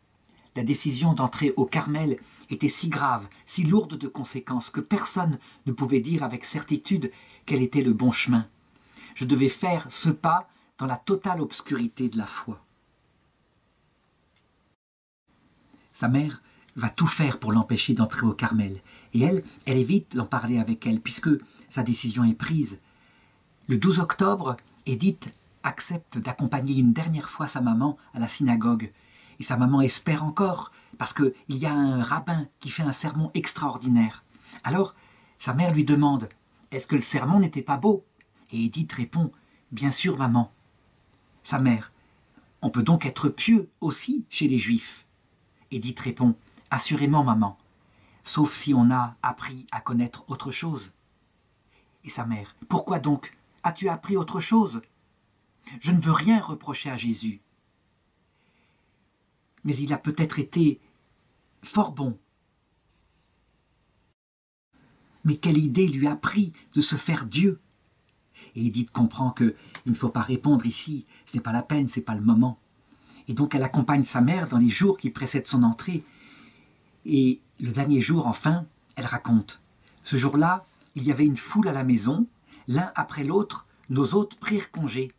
La décision d'entrer au Carmel était si grave, si lourde de conséquences, que personne ne pouvait dire avec certitude quel était le bon chemin. Je devais faire ce pas dans la totale obscurité de la foi. Sa mère va tout faire pour l'empêcher d'entrer au Carmel, et elle évite d'en parler avec elle, puisque sa décision est prise. Le 12 octobre, Edith accepte d'accompagner une dernière fois sa maman à la synagogue. Et sa maman espère encore, parce qu'il y a un rabbin qui fait un sermon extraordinaire. Alors, sa mère lui demande « Est-ce que le sermon n'était pas beau ?» Et Edith répond « Bien sûr, maman. » Sa mère « On peut donc être pieux aussi chez les Juifs ?» Edith répond « Assurément, maman, sauf si on a appris à connaître autre chose. » Et sa mère « Pourquoi donc? As-tu appris autre chose ?» Je ne veux rien reprocher à Jésus. Mais il a peut-être été fort bon. Mais quelle idée lui a pris de se faire Dieu? Et Édith comprend qu'il ne faut pas répondre ici, ce n'est pas la peine, ce n'est pas le moment. Et donc elle accompagne sa mère dans les jours qui précèdent son entrée. Et le dernier jour, enfin, elle raconte. Ce jour-là, il y avait une foule à la maison, l'un après l'autre, nos hôtes prirent congé.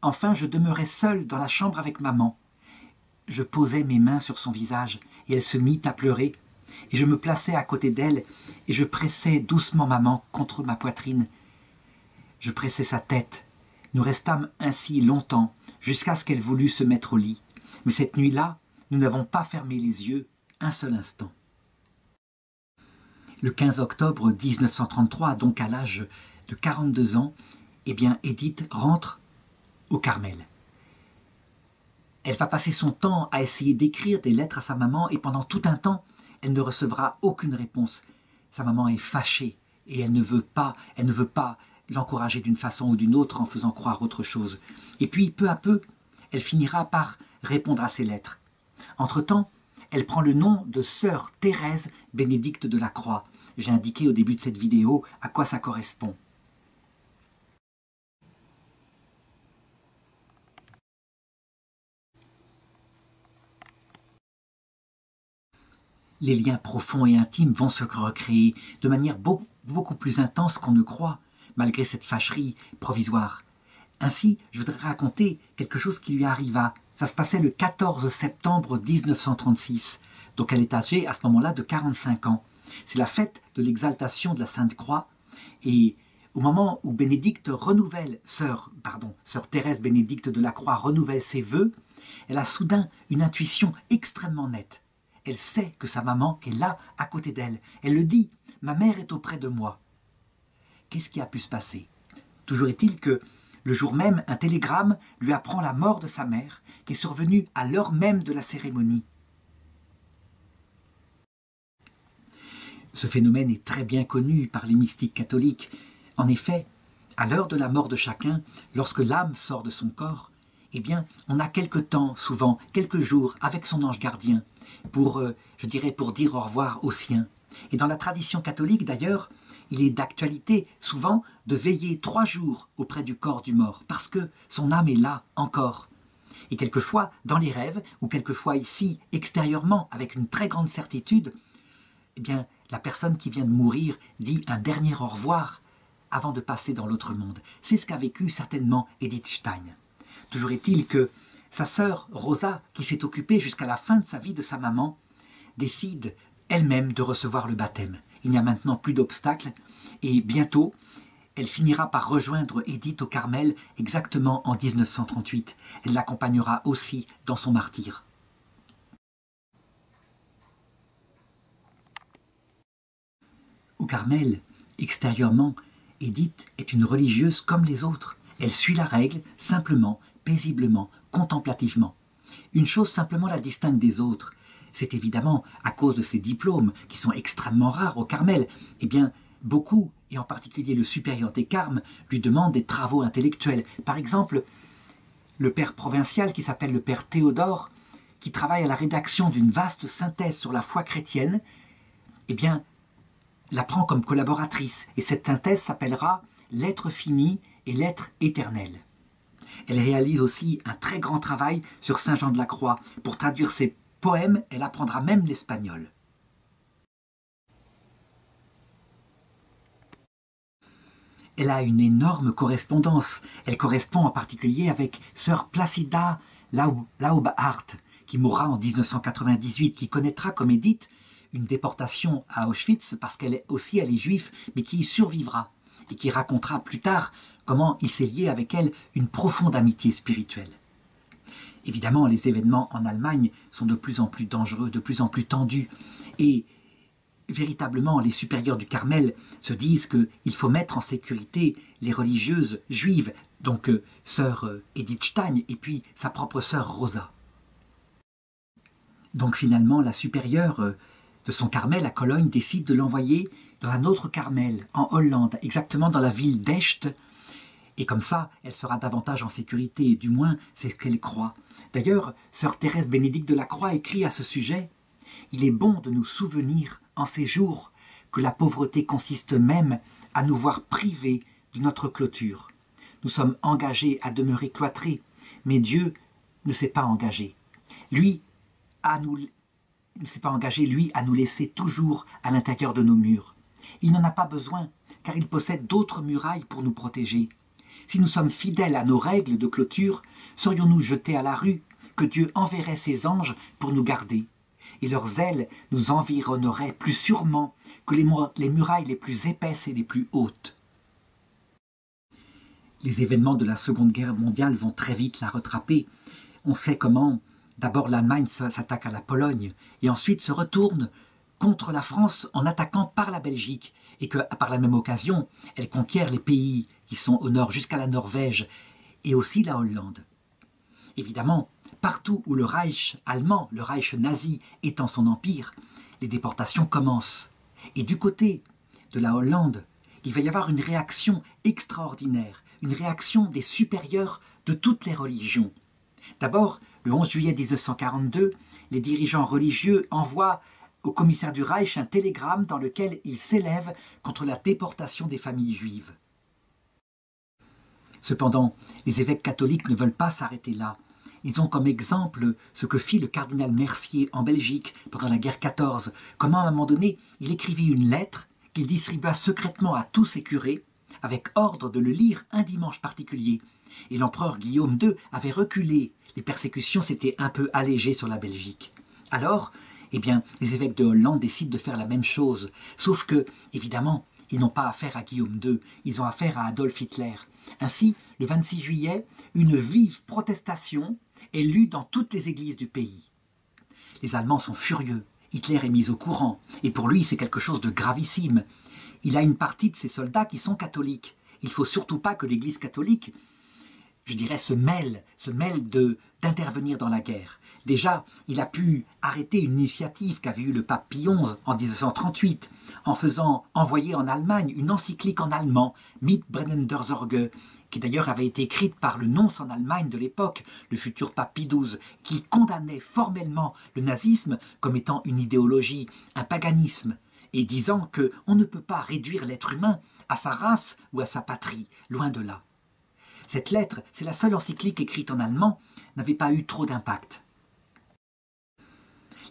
Enfin, je demeurais seule dans la chambre avec maman. Je posais mes mains sur son visage et elle se mit à pleurer. Et je me plaçais à côté d'elle et je pressais doucement maman contre ma poitrine. Je pressais sa tête. Nous restâmes ainsi longtemps, jusqu'à ce qu'elle voulût se mettre au lit. Mais cette nuit-là, nous n'avons pas fermé les yeux un seul instant. Le 15 octobre 1933, donc à l'âge de 42 ans, eh bien Édith rentre au Carmel. Elle va passer son temps à essayer d'écrire des lettres à sa maman et pendant tout un temps, elle ne recevra aucune réponse. Sa maman est fâchée et elle ne veut pas l'encourager d'une façon ou d'une autre en faisant croire autre chose. Et puis, peu à peu, elle finira par répondre à ses lettres. Entre-temps, elle prend le nom de sœur Thérèse Bénédicte de la Croix. J'ai indiqué au début de cette vidéo à quoi ça correspond. Les liens profonds et intimes vont se recréer de manière beaucoup plus intense qu'on ne croit, malgré cette fâcherie provisoire. Ainsi, je voudrais raconter quelque chose qui lui arriva. Ça se passait le 14 septembre 1936. Donc elle est âgée à ce moment-là de 45 ans. C'est la fête de l'exaltation de la Sainte Croix. Et au moment où sœur Thérèse Bénédicte de la Croix renouvelle ses vœux, elle a soudain une intuition extrêmement nette. Elle sait que sa maman est là, à côté d'elle. Elle le dit, « Ma mère est auprès de moi ». Qu'est-ce qui a pu se passer? Toujours est-il que, le jour même, un télégramme lui apprend la mort de sa mère, qui est survenue à l'heure même de la cérémonie. Ce phénomène est très bien connu par les mystiques catholiques. En effet, à l'heure de la mort de chacun, lorsque l'âme sort de son corps, eh bien, on a quelque temps, souvent, quelques jours, avec son ange gardien, pour dire au revoir aux siens. Et dans la tradition catholique, d'ailleurs, il est d'actualité, souvent, de veiller 3 jours auprès du corps du mort, parce que son âme est là, encore. Et quelquefois, dans les rêves, ou quelquefois ici, extérieurement, avec une très grande certitude, eh bien, la personne qui vient de mourir dit un dernier au revoir avant de passer dans l'autre monde. C'est ce qu'a vécu certainement Edith Stein. Toujours est-il que sa sœur Rosa, qui s'est occupée jusqu'à la fin de sa vie de sa maman, décide elle-même de recevoir le baptême. Il n'y a maintenant plus d'obstacles et bientôt, elle finira par rejoindre Édith au Carmel exactement en 1938. Elle l'accompagnera aussi dans son martyre. Au Carmel, extérieurement, Édith est une religieuse comme les autres. Elle suit la règle, simplement, paisiblement, contemplativement. Une chose simplement la distingue des autres. C'est évidemment à cause de ses diplômes, qui sont extrêmement rares au Carmel. Eh bien, beaucoup, et en particulier le supérieur des Carmes, lui demandent des travaux intellectuels. Par exemple, le père provincial qui s'appelle le père Théodore, qui travaille à la rédaction d'une vaste synthèse sur la foi chrétienne, eh bien, la prend comme collaboratrice. Et cette synthèse s'appellera « L'être fini et l'être éternel ». Elle réalise aussi un très grand travail sur Saint Jean de la Croix. Pour traduire ses poèmes, elle apprendra même l'espagnol. Elle a une énorme correspondance. Elle correspond en particulier avec sœur Placida Laubhardt, qui mourra en 1998, qui connaîtra, comme Édith, une déportation à Auschwitz, parce qu'elle est juive, mais qui y survivra, et qui racontera plus tard comment il s'est lié avec elle une profonde amitié spirituelle. Évidemment, les événements en Allemagne sont de plus en plus dangereux, de plus en plus tendus, et véritablement, les supérieurs du Carmel se disent qu'il faut mettre en sécurité les religieuses juives, donc sœur Edith Stein et puis sa propre sœur Rosa. Donc finalement, la supérieure de son Carmel à Cologne décide de l'envoyer dans un autre Carmel, en Hollande, exactement dans la ville d'Echt. Et comme ça, elle sera davantage en sécurité, du moins c'est ce qu'elle croit. D'ailleurs, sœur Thérèse Bénédicte de la Croix écrit à ce sujet « Il est bon de nous souvenir en ces jours que la pauvreté consiste même à nous voir privés de notre clôture. Nous sommes engagés à demeurer cloîtrés, mais Dieu ne s'est pas engagé. Lui, ne s'est pas engagé, lui, à nous laisser toujours à l'intérieur de nos murs. Il n'en a pas besoin, car il possède d'autres murailles pour nous protéger. Si nous sommes fidèles à nos règles de clôture, serions-nous jetés à la rue, que Dieu enverrait ses anges pour nous garder. Et leurs ailes nous environneraient plus sûrement que les murailles les plus épaisses et les plus hautes. » Les événements de la Seconde Guerre mondiale vont très vite la rattraper. On sait comment, d'abord l'Allemagne s'attaque à la Pologne et ensuite se retourne contre la France en attaquant par la Belgique et que, par la même occasion, elle conquiert les pays qui sont au nord jusqu'à la Norvège et aussi la Hollande. Évidemment, partout où le Reich allemand, le Reich nazi étend son empire, les déportations commencent. Et du côté de la Hollande, il va y avoir une réaction extraordinaire, une réaction des supérieurs de toutes les religions. D'abord, le 11 juillet 1942, les dirigeants religieux envoient au commissaire du Reich un télégramme dans lequel ils s'élèvent contre la déportation des familles juives. Cependant, les évêques catholiques ne veulent pas s'arrêter là. Ils ont comme exemple ce que fit le cardinal Mercier en Belgique pendant la guerre 14, comment à un moment donné, il écrivit une lettre qu'il distribua secrètement à tous ses curés, avec ordre de le lire un dimanche particulier. Et l'empereur Guillaume II avait reculé, les persécutions s'étaient un peu allégées sur la Belgique. Alors, les évêques de Hollande décident de faire la même chose, sauf que, évidemment, ils n'ont pas affaire à Guillaume II, ils ont affaire à Adolf Hitler. Ainsi, le 26 juillet, une vive protestation est lue dans toutes les églises du pays. Les Allemands sont furieux, Hitler est mis au courant, et pour lui c'est quelque chose de gravissime. Il a une partie de ses soldats qui sont catholiques. Il ne faut surtout pas que l'Église catholique, je dirais, se mêle d'intervenir dans la guerre. Déjà, il a pu arrêter une initiative qu'avait eue le pape Pie XI en 1938, en faisant envoyer en Allemagne une encyclique en allemand, Mit brennender Sorge, qui d'ailleurs avait été écrite par le nonce en Allemagne de l'époque, le futur pape Pie XII, qui condamnait formellement le nazisme comme étant une idéologie, un paganisme, et disant qu'on ne peut pas réduire l'être humain à sa race ou à sa patrie, loin de là. Cette lettre, c'est la seule encyclique écrite en allemand, n'avait pas eu trop d'impact.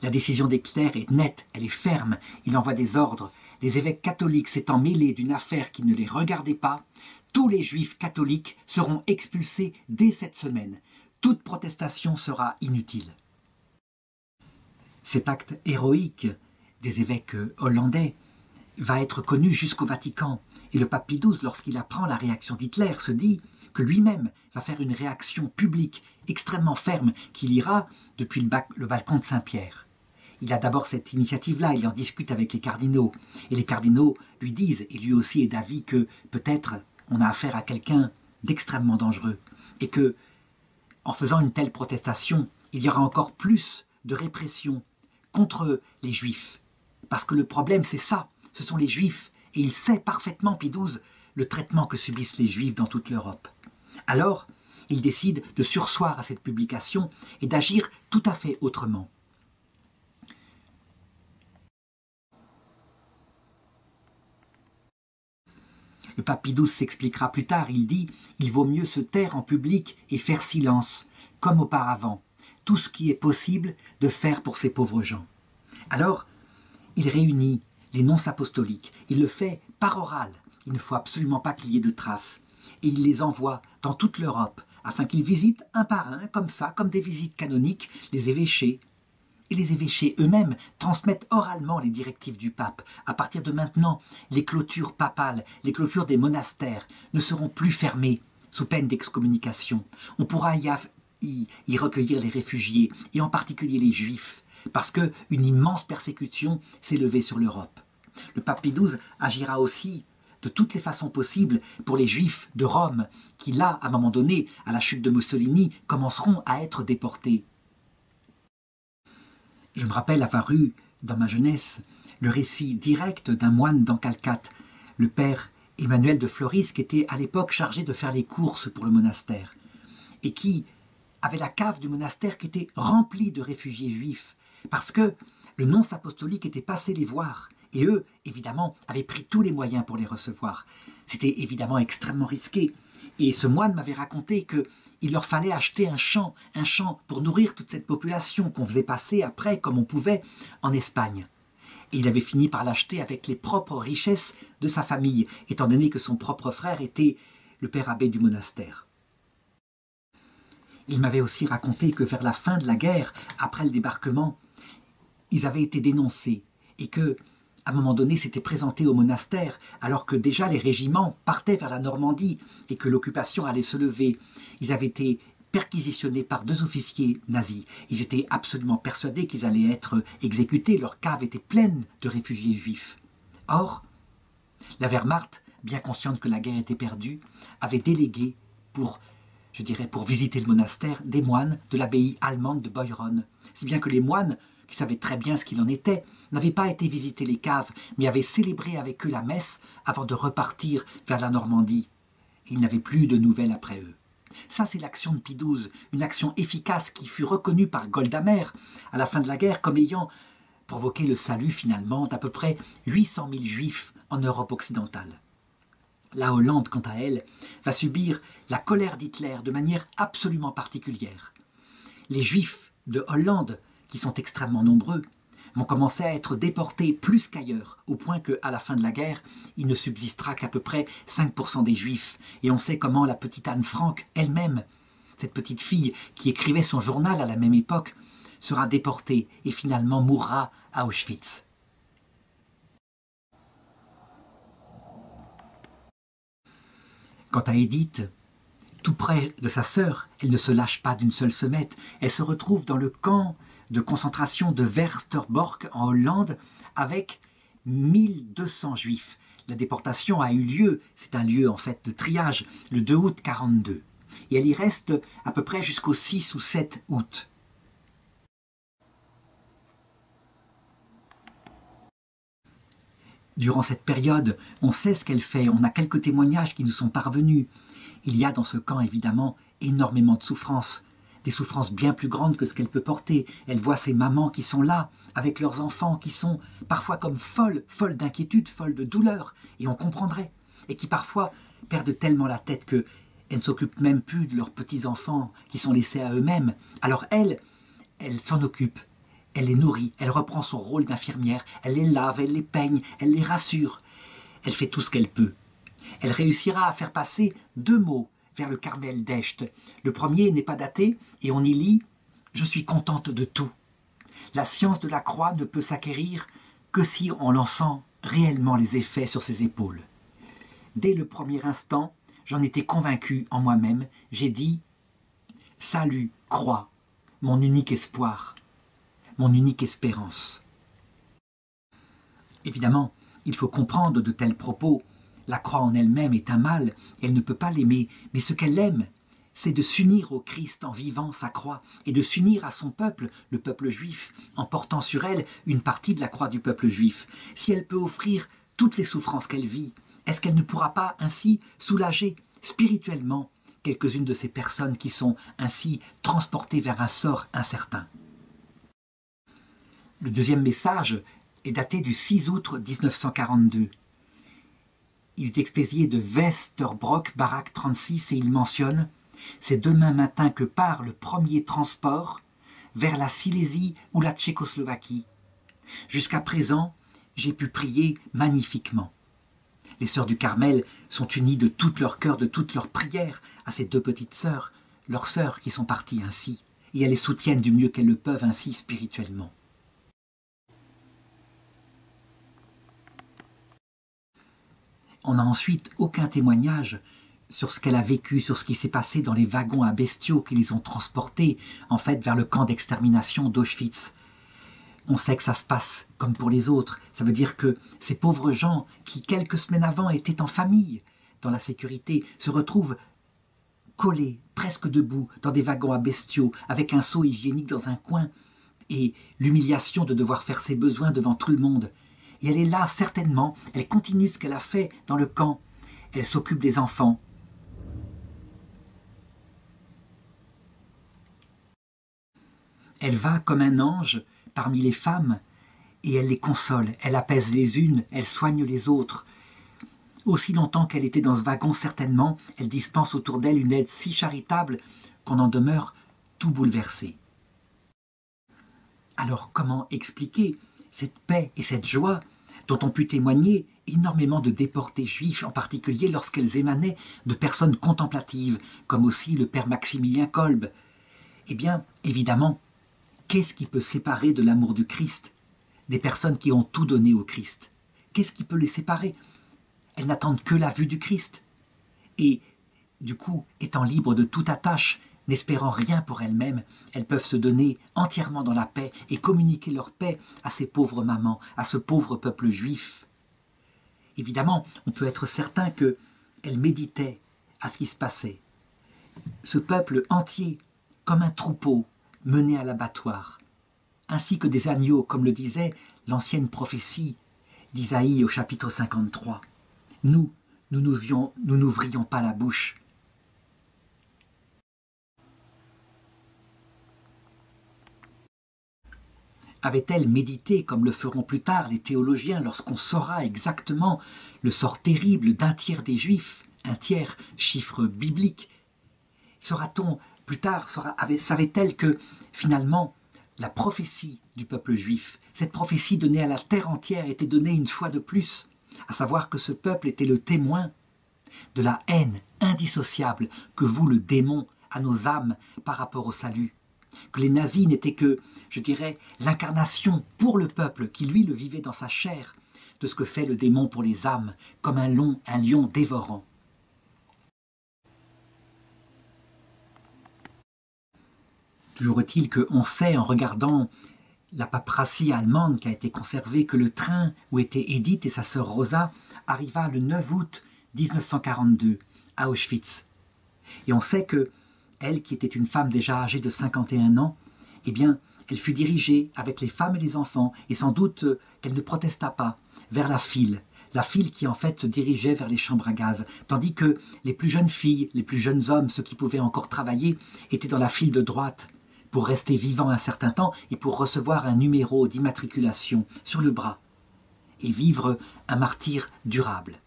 La décision d'Hitler est nette, elle est ferme, il envoie des ordres. Les évêques catholiques s'étant mêlés d'une affaire qui ne les regardait pas, tous les juifs catholiques seront expulsés dès cette semaine. Toute protestation sera inutile. Cet acte héroïque des évêques hollandais va être connu jusqu'au Vatican. Et le pape Pie XII, lorsqu'il apprend la réaction d'Hitler, se dit que lui-même va faire une réaction publique extrêmement ferme qu'il ira depuis le balcon de Saint-Pierre. Il a d'abord cette initiative-là, il en discute avec les cardinaux. Et les cardinaux lui disent, et lui aussi est d'avis, que peut-être on a affaire à quelqu'un d'extrêmement dangereux. Et que, en faisant une telle protestation, il y aura encore plus de répression contre les Juifs. Parce que le problème, c'est ça, ce sont les Juifs. Et il sait parfaitement, Pie XII, le traitement que subissent les Juifs dans toute l'Europe. Alors, il décide de surseoir à cette publication et d'agir tout à fait autrement. Le pape Pie XII s'expliquera plus tard, il dit « Il vaut mieux se taire en public et faire silence, comme auparavant, tout ce qui est possible de faire pour ces pauvres gens. » Alors, il réunit les nonces apostoliques, il le fait par oral, il ne faut absolument pas qu'il y ait de traces, et il les envoie dans toute l'Europe, afin qu'ils visitent un par un, comme ça, comme des visites canoniques, les évêchés. Et les évêchés eux-mêmes transmettent oralement les directives du pape. À partir de maintenant, les clôtures papales, les clôtures des monastères ne seront plus fermées sous peine d'excommunication. On pourra y recueillir les réfugiés, et en particulier les Juifs, parce qu'une immense persécution s'est levée sur l'Europe. Le pape Pie XII agira aussi de toutes les façons possibles pour les Juifs de Rome, qui là, à un moment donné, à la chute de Mussolini, commenceront à être déportés. Je me rappelle avoir eu, dans ma jeunesse, le récit direct d'un moine dans Calcate, le père Emmanuel de Floris, qui était à l'époque chargé de faire les courses pour le monastère, et qui avait la cave du monastère qui était remplie de réfugiés juifs, parce que le nonce apostolique était passé les voir, et eux, évidemment, avaient pris tous les moyens pour les recevoir. C'était évidemment extrêmement risqué, et ce moine m'avait raconté qu'il leur fallait acheter un champ pour nourrir toute cette population qu'on faisait passer après, comme on pouvait, en Espagne. Et il avait fini par l'acheter avec les propres richesses de sa famille, étant donné que son propre frère était le père abbé du monastère. Il m'avait aussi raconté que vers la fin de la guerre, après le débarquement, ils avaient été dénoncés et que, à un moment donné, s'étaient présentés au monastère alors que déjà les régiments partaient vers la Normandie et que l'occupation allait se lever. Ils avaient été perquisitionnés par 2 officiers nazis. Ils étaient absolument persuadés qu'ils allaient être exécutés. Leur cave était pleine de réfugiés juifs. Or, la Wehrmacht, bien consciente que la guerre était perdue, avait délégué pour visiter le monastère des moines de l'abbaye allemande de Beuron. Si bien que les moines, qui savaient très bien ce qu'il en était, n'avaient pas été visiter les caves, mais avaient célébré avec eux la messe avant de repartir vers la Normandie. Ils n'avaient plus de nouvelles après eux. Ça, c'est l'action de Pie XII, une action efficace qui fut reconnue par Golda Meir à la fin de la guerre comme ayant provoqué le salut finalement d'à peu près 800 000 juifs en Europe occidentale. La Hollande, quant à elle, va subir la colère d'Hitler de manière absolument particulière. Les Juifs de Hollande, qui sont extrêmement nombreux, vont commencer à être déportés plus qu'ailleurs, au point qu'à la fin de la guerre, il ne subsistera qu'à peu près 5% des Juifs. Et on sait comment la petite Anne Frank, elle-même, cette petite fille qui écrivait son journal à la même époque, sera déportée et finalement mourra à Auschwitz. Quant à Edith, tout près de sa sœur, elle ne se lâche pas d'une seule semette. Elle se retrouve dans le camp de concentration de Westerbork en Hollande avec 1200 juifs. La déportation a eu lieu, c'est un lieu en fait de triage, le 2 août 1942. Et elle y reste à peu près jusqu'au 6 ou 7 août. Durant cette période, on sait ce qu'elle fait, on a quelques témoignages qui nous sont parvenus. Il y a dans ce camp, évidemment, énormément de souffrances, des souffrances bien plus grandes que ce qu'elle peut porter. Elle voit ces mamans qui sont là, avec leurs enfants, qui sont parfois comme folles d'inquiétude, folles de douleur, et on comprendrait, et qui parfois perdent tellement la tête qu'elles ne s'occupent même plus de leurs petits-enfants qui sont laissés à eux-mêmes. Alors elle s'en occupe. Elle les nourrit, elle reprend son rôle d'infirmière, elle les lave, elle les peigne, elle les rassure. Elle fait tout ce qu'elle peut. Elle réussira à faire passer 2 mots vers le Carmel d'Echt. Le premier n'est pas daté et on y lit « Je suis contente de tout ». La science de la croix ne peut s'acquérir que si on en sent réellement les effets sur ses épaules. Dès le premier instant, j'en étais convaincu en moi-même. J'ai dit « Salut, croix, mon unique espoir ». Mon unique espérance. Évidemment, il faut comprendre de tels propos. La croix en elle-même est un mal, elle ne peut pas l'aimer, mais ce qu'elle aime, c'est de s'unir au Christ en vivant sa croix et de s'unir à son peuple, le peuple juif, en portant sur elle une partie de la croix du peuple juif. Si elle peut offrir toutes les souffrances qu'elle vit, est-ce qu'elle ne pourra pas ainsi soulager spirituellement quelques-unes de ces personnes qui sont ainsi transportées vers un sort incertain? Le deuxième message est daté du 6 août 1942. Il est expédié de Westerbrock, baraque 36, et il mentionne « C'est demain matin que part le premier transport vers la Silésie ou la Tchécoslovaquie. Jusqu'à présent, j'ai pu prier magnifiquement. » Les sœurs du Carmel sont unies de tout leur cœur, de toute leur prière à ces 2 petites sœurs, leurs sœurs qui sont parties ainsi, et elles les soutiennent du mieux qu'elles le peuvent ainsi spirituellement. On n'a ensuite aucun témoignage sur ce qu'elle a vécu, sur ce qui s'est passé dans les wagons à bestiaux qui les ont transportés, en fait, vers le camp d'extermination d'Auschwitz. On sait que ça se passe comme pour les autres. Ça veut dire que ces pauvres gens qui, quelques semaines avant, étaient en famille, dans la sécurité, se retrouvent collés, presque debout, dans des wagons à bestiaux, avec un seau hygiénique dans un coin, et l'humiliation de devoir faire ses besoins devant tout le monde. Et elle est là, certainement, elle continue ce qu'elle a fait dans le camp. elle s'occupe des enfants. Elle va comme un ange parmi les femmes et elle les console, elle apaise les unes, elle soigne les autres. Aussi longtemps qu'elle était dans ce wagon, certainement, elle dispense autour d'elle une aide si charitable qu'on en demeure tout bouleversé. Alors comment expliquer cette paix et cette joie dont ont pu témoigner énormément de déportés juifs, en particulier lorsqu'elles émanaient de personnes contemplatives, comme aussi le père Maximilien Kolb? Eh bien, évidemment, qu'est-ce qui peut séparer de l'amour du Christ des personnes qui ont tout donné au Christ? Qu'est-ce qui peut les séparer? Elles n'attendent que la vue du Christ. Et, du coup, étant libres de toute attache, n'espérant rien pour elles-mêmes, elles peuvent se donner entièrement dans la paix et communiquer leur paix à ces pauvres mamans, à ce pauvre peuple juif. Évidemment, on peut être certain qu'elles méditaient à ce qui se passait. Ce peuple entier, comme un troupeau, mené à l'abattoir, ainsi que des agneaux, comme le disait l'ancienne prophétie d'Isaïe au chapitre 53. Nous n'ouvrions pas la bouche. Avait-elle médité, comme le feront plus tard les théologiens, lorsqu'on saura exactement le sort terrible d'un tiers des Juifs, un tiers, chiffre biblique? Saura-t-on plus tard, savait-elle que finalement la prophétie du peuple juif, cette prophétie donnée à la terre entière, était donnée une fois de plus, à savoir que ce peuple était le témoin de la haine indissociable que voue le démon à nos âmes par rapport au salut, que les nazis n'étaient que, je dirais, l'incarnation pour le peuple qui lui le vivait dans sa chair de ce que fait le démon pour les âmes, comme un lion dévorant. Toujours est-il qu'on sait en regardant la paperassie allemande qui a été conservée que le train où étaient Edith et sa sœur Rosa arriva le 9 août 1942 à Auschwitz. Et on sait que elle, qui était une femme déjà âgée de 51 ans, eh bien, elle fut dirigée avec les femmes et les enfants, et sans doute qu'elle ne protesta pas, vers la file qui en fait se dirigeait vers les chambres à gaz, tandis que les plus jeunes filles, les plus jeunes hommes, ceux qui pouvaient encore travailler, étaient dans la file de droite, pour rester vivants un certain temps et pour recevoir un numéro d'immatriculation sur le bras, et vivre un martyre durable.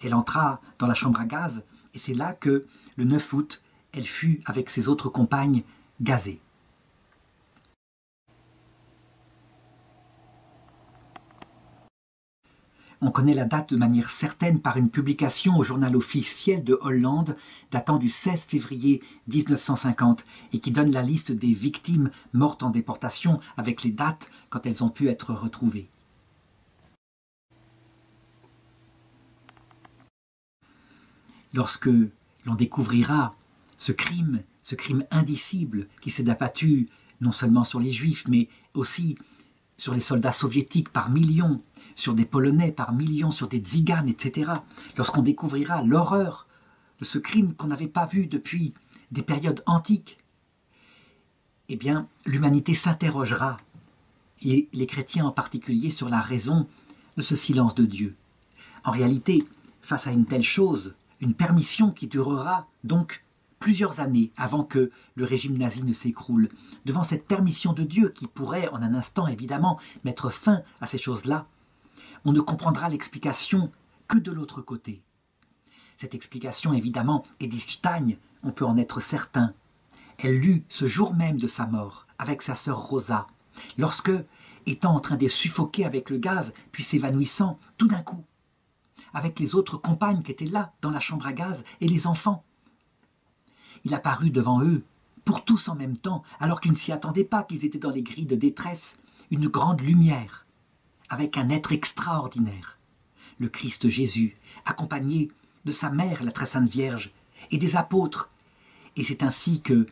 Elle entra dans la chambre à gaz, et c'est là que, le 9 août, elle fut, avec ses autres compagnes, gazée. On connaît la date de manière certaine par une publication au journal officiel de Hollande datant du 16 février 1950 et qui donne la liste des victimes mortes en déportation avec les dates quand elles ont pu être retrouvées. Lorsque l'on découvrira ce crime indicible qui s'est abattu non seulement sur les Juifs, mais aussi sur les soldats soviétiques par millions, sur des Polonais par millions, sur des Tziganes, etc. Lorsqu'on découvrira l'horreur de ce crime qu'on n'avait pas vu depuis des périodes antiques, eh bien, l'humanité s'interrogera, et les chrétiens en particulier, sur la raison de ce silence de Dieu. En réalité, face à une telle chose, une permission qui durera donc plusieurs années avant que le régime nazi ne s'écroule, devant cette permission de Dieu qui pourrait, en un instant évidemment, mettre fin à ces choses-là, on ne comprendra l'explication que de l'autre côté. Cette explication, évidemment, Edith Stein, on peut en être certain. Elle l'eut ce jour même de sa mort, avec sa sœur Rosa, lorsque, étant en train de suffoquer avec le gaz, puis s'évanouissant, tout d'un coup, avec les autres compagnes qui étaient là, dans la chambre à gaz, et les enfants, il apparut devant eux, pour tous en même temps, alors qu'ils ne s'y attendaient pas, qu'ils étaient dans les grilles de détresse, une grande lumière, avec un être extraordinaire, le Christ Jésus, accompagné de sa mère, la très sainte Vierge, et des apôtres. Et c'est ainsi que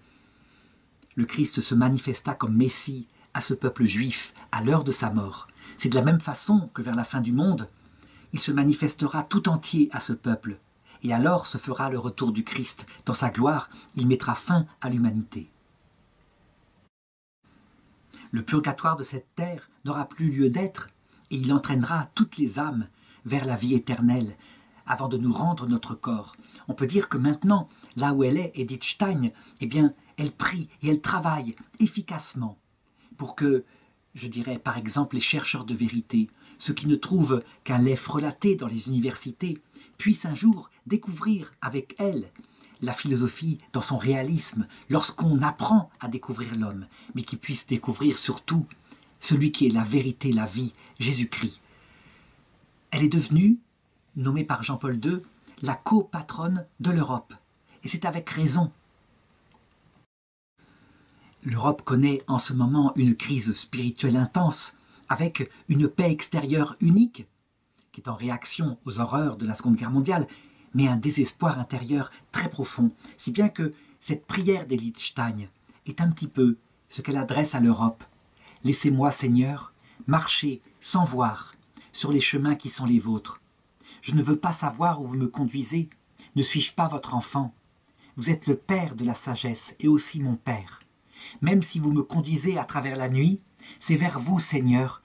le Christ se manifesta comme Messie à ce peuple juif à l'heure de sa mort. C'est de la même façon que vers la fin du monde, il se manifestera tout entier à ce peuple. Et alors se fera le retour du Christ. Dans sa gloire, il mettra fin à l'humanité. Le purgatoire de cette terre n'aura plus lieu d'être, et il entraînera toutes les âmes vers la vie éternelle, avant de nous rendre notre corps. On peut dire que maintenant, là où elle est, Edith Stein, eh bien, elle prie et elle travaille efficacement pour que, je dirais par exemple les chercheurs de vérité, ceux qui ne trouvent qu'un lait frelaté dans les universités, puissent un jour découvrir avec elle la philosophie dans son réalisme, lorsqu'on apprend à découvrir l'homme, mais qui puisse découvrir surtout celui qui est la vérité, la vie, Jésus-Christ. Elle est devenue, nommée par Jean-Paul II, la co-patronne de l'Europe. Et c'est avec raison. L'Europe connaît en ce moment une crise spirituelle intense, avec une paix extérieure unique, qui est en réaction aux horreurs de la Seconde Guerre mondiale, mais un désespoir intérieur très profond, si bien que cette prière d'Edith Stein est un petit peu ce qu'elle adresse à l'Europe. « Laissez-moi, Seigneur, marcher sans voir sur les chemins qui sont les vôtres. Je ne veux pas savoir où vous me conduisez. Ne suis-je pas votre enfant? Vous êtes le Père de la sagesse et aussi mon Père. Même si vous me conduisez à travers la nuit, c'est vers vous, Seigneur,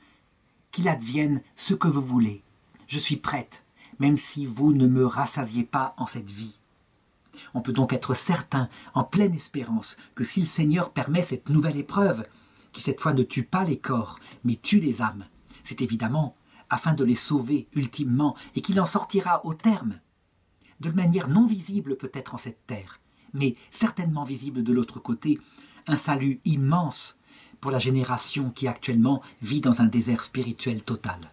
qu'il advienne ce que vous voulez. Je suis prête, même si vous ne me rassasiez pas en cette vie. » On peut donc être certain, en pleine espérance, que si le Seigneur permet cette nouvelle épreuve, qui cette fois ne tue pas les corps, mais tue les âmes, c'est évidemment afin de les sauver ultimement, et qu'il en sortira au terme, de manière non visible peut-être en cette terre, mais certainement visible de l'autre côté, un salut immense pour la génération qui actuellement vit dans un désert spirituel total.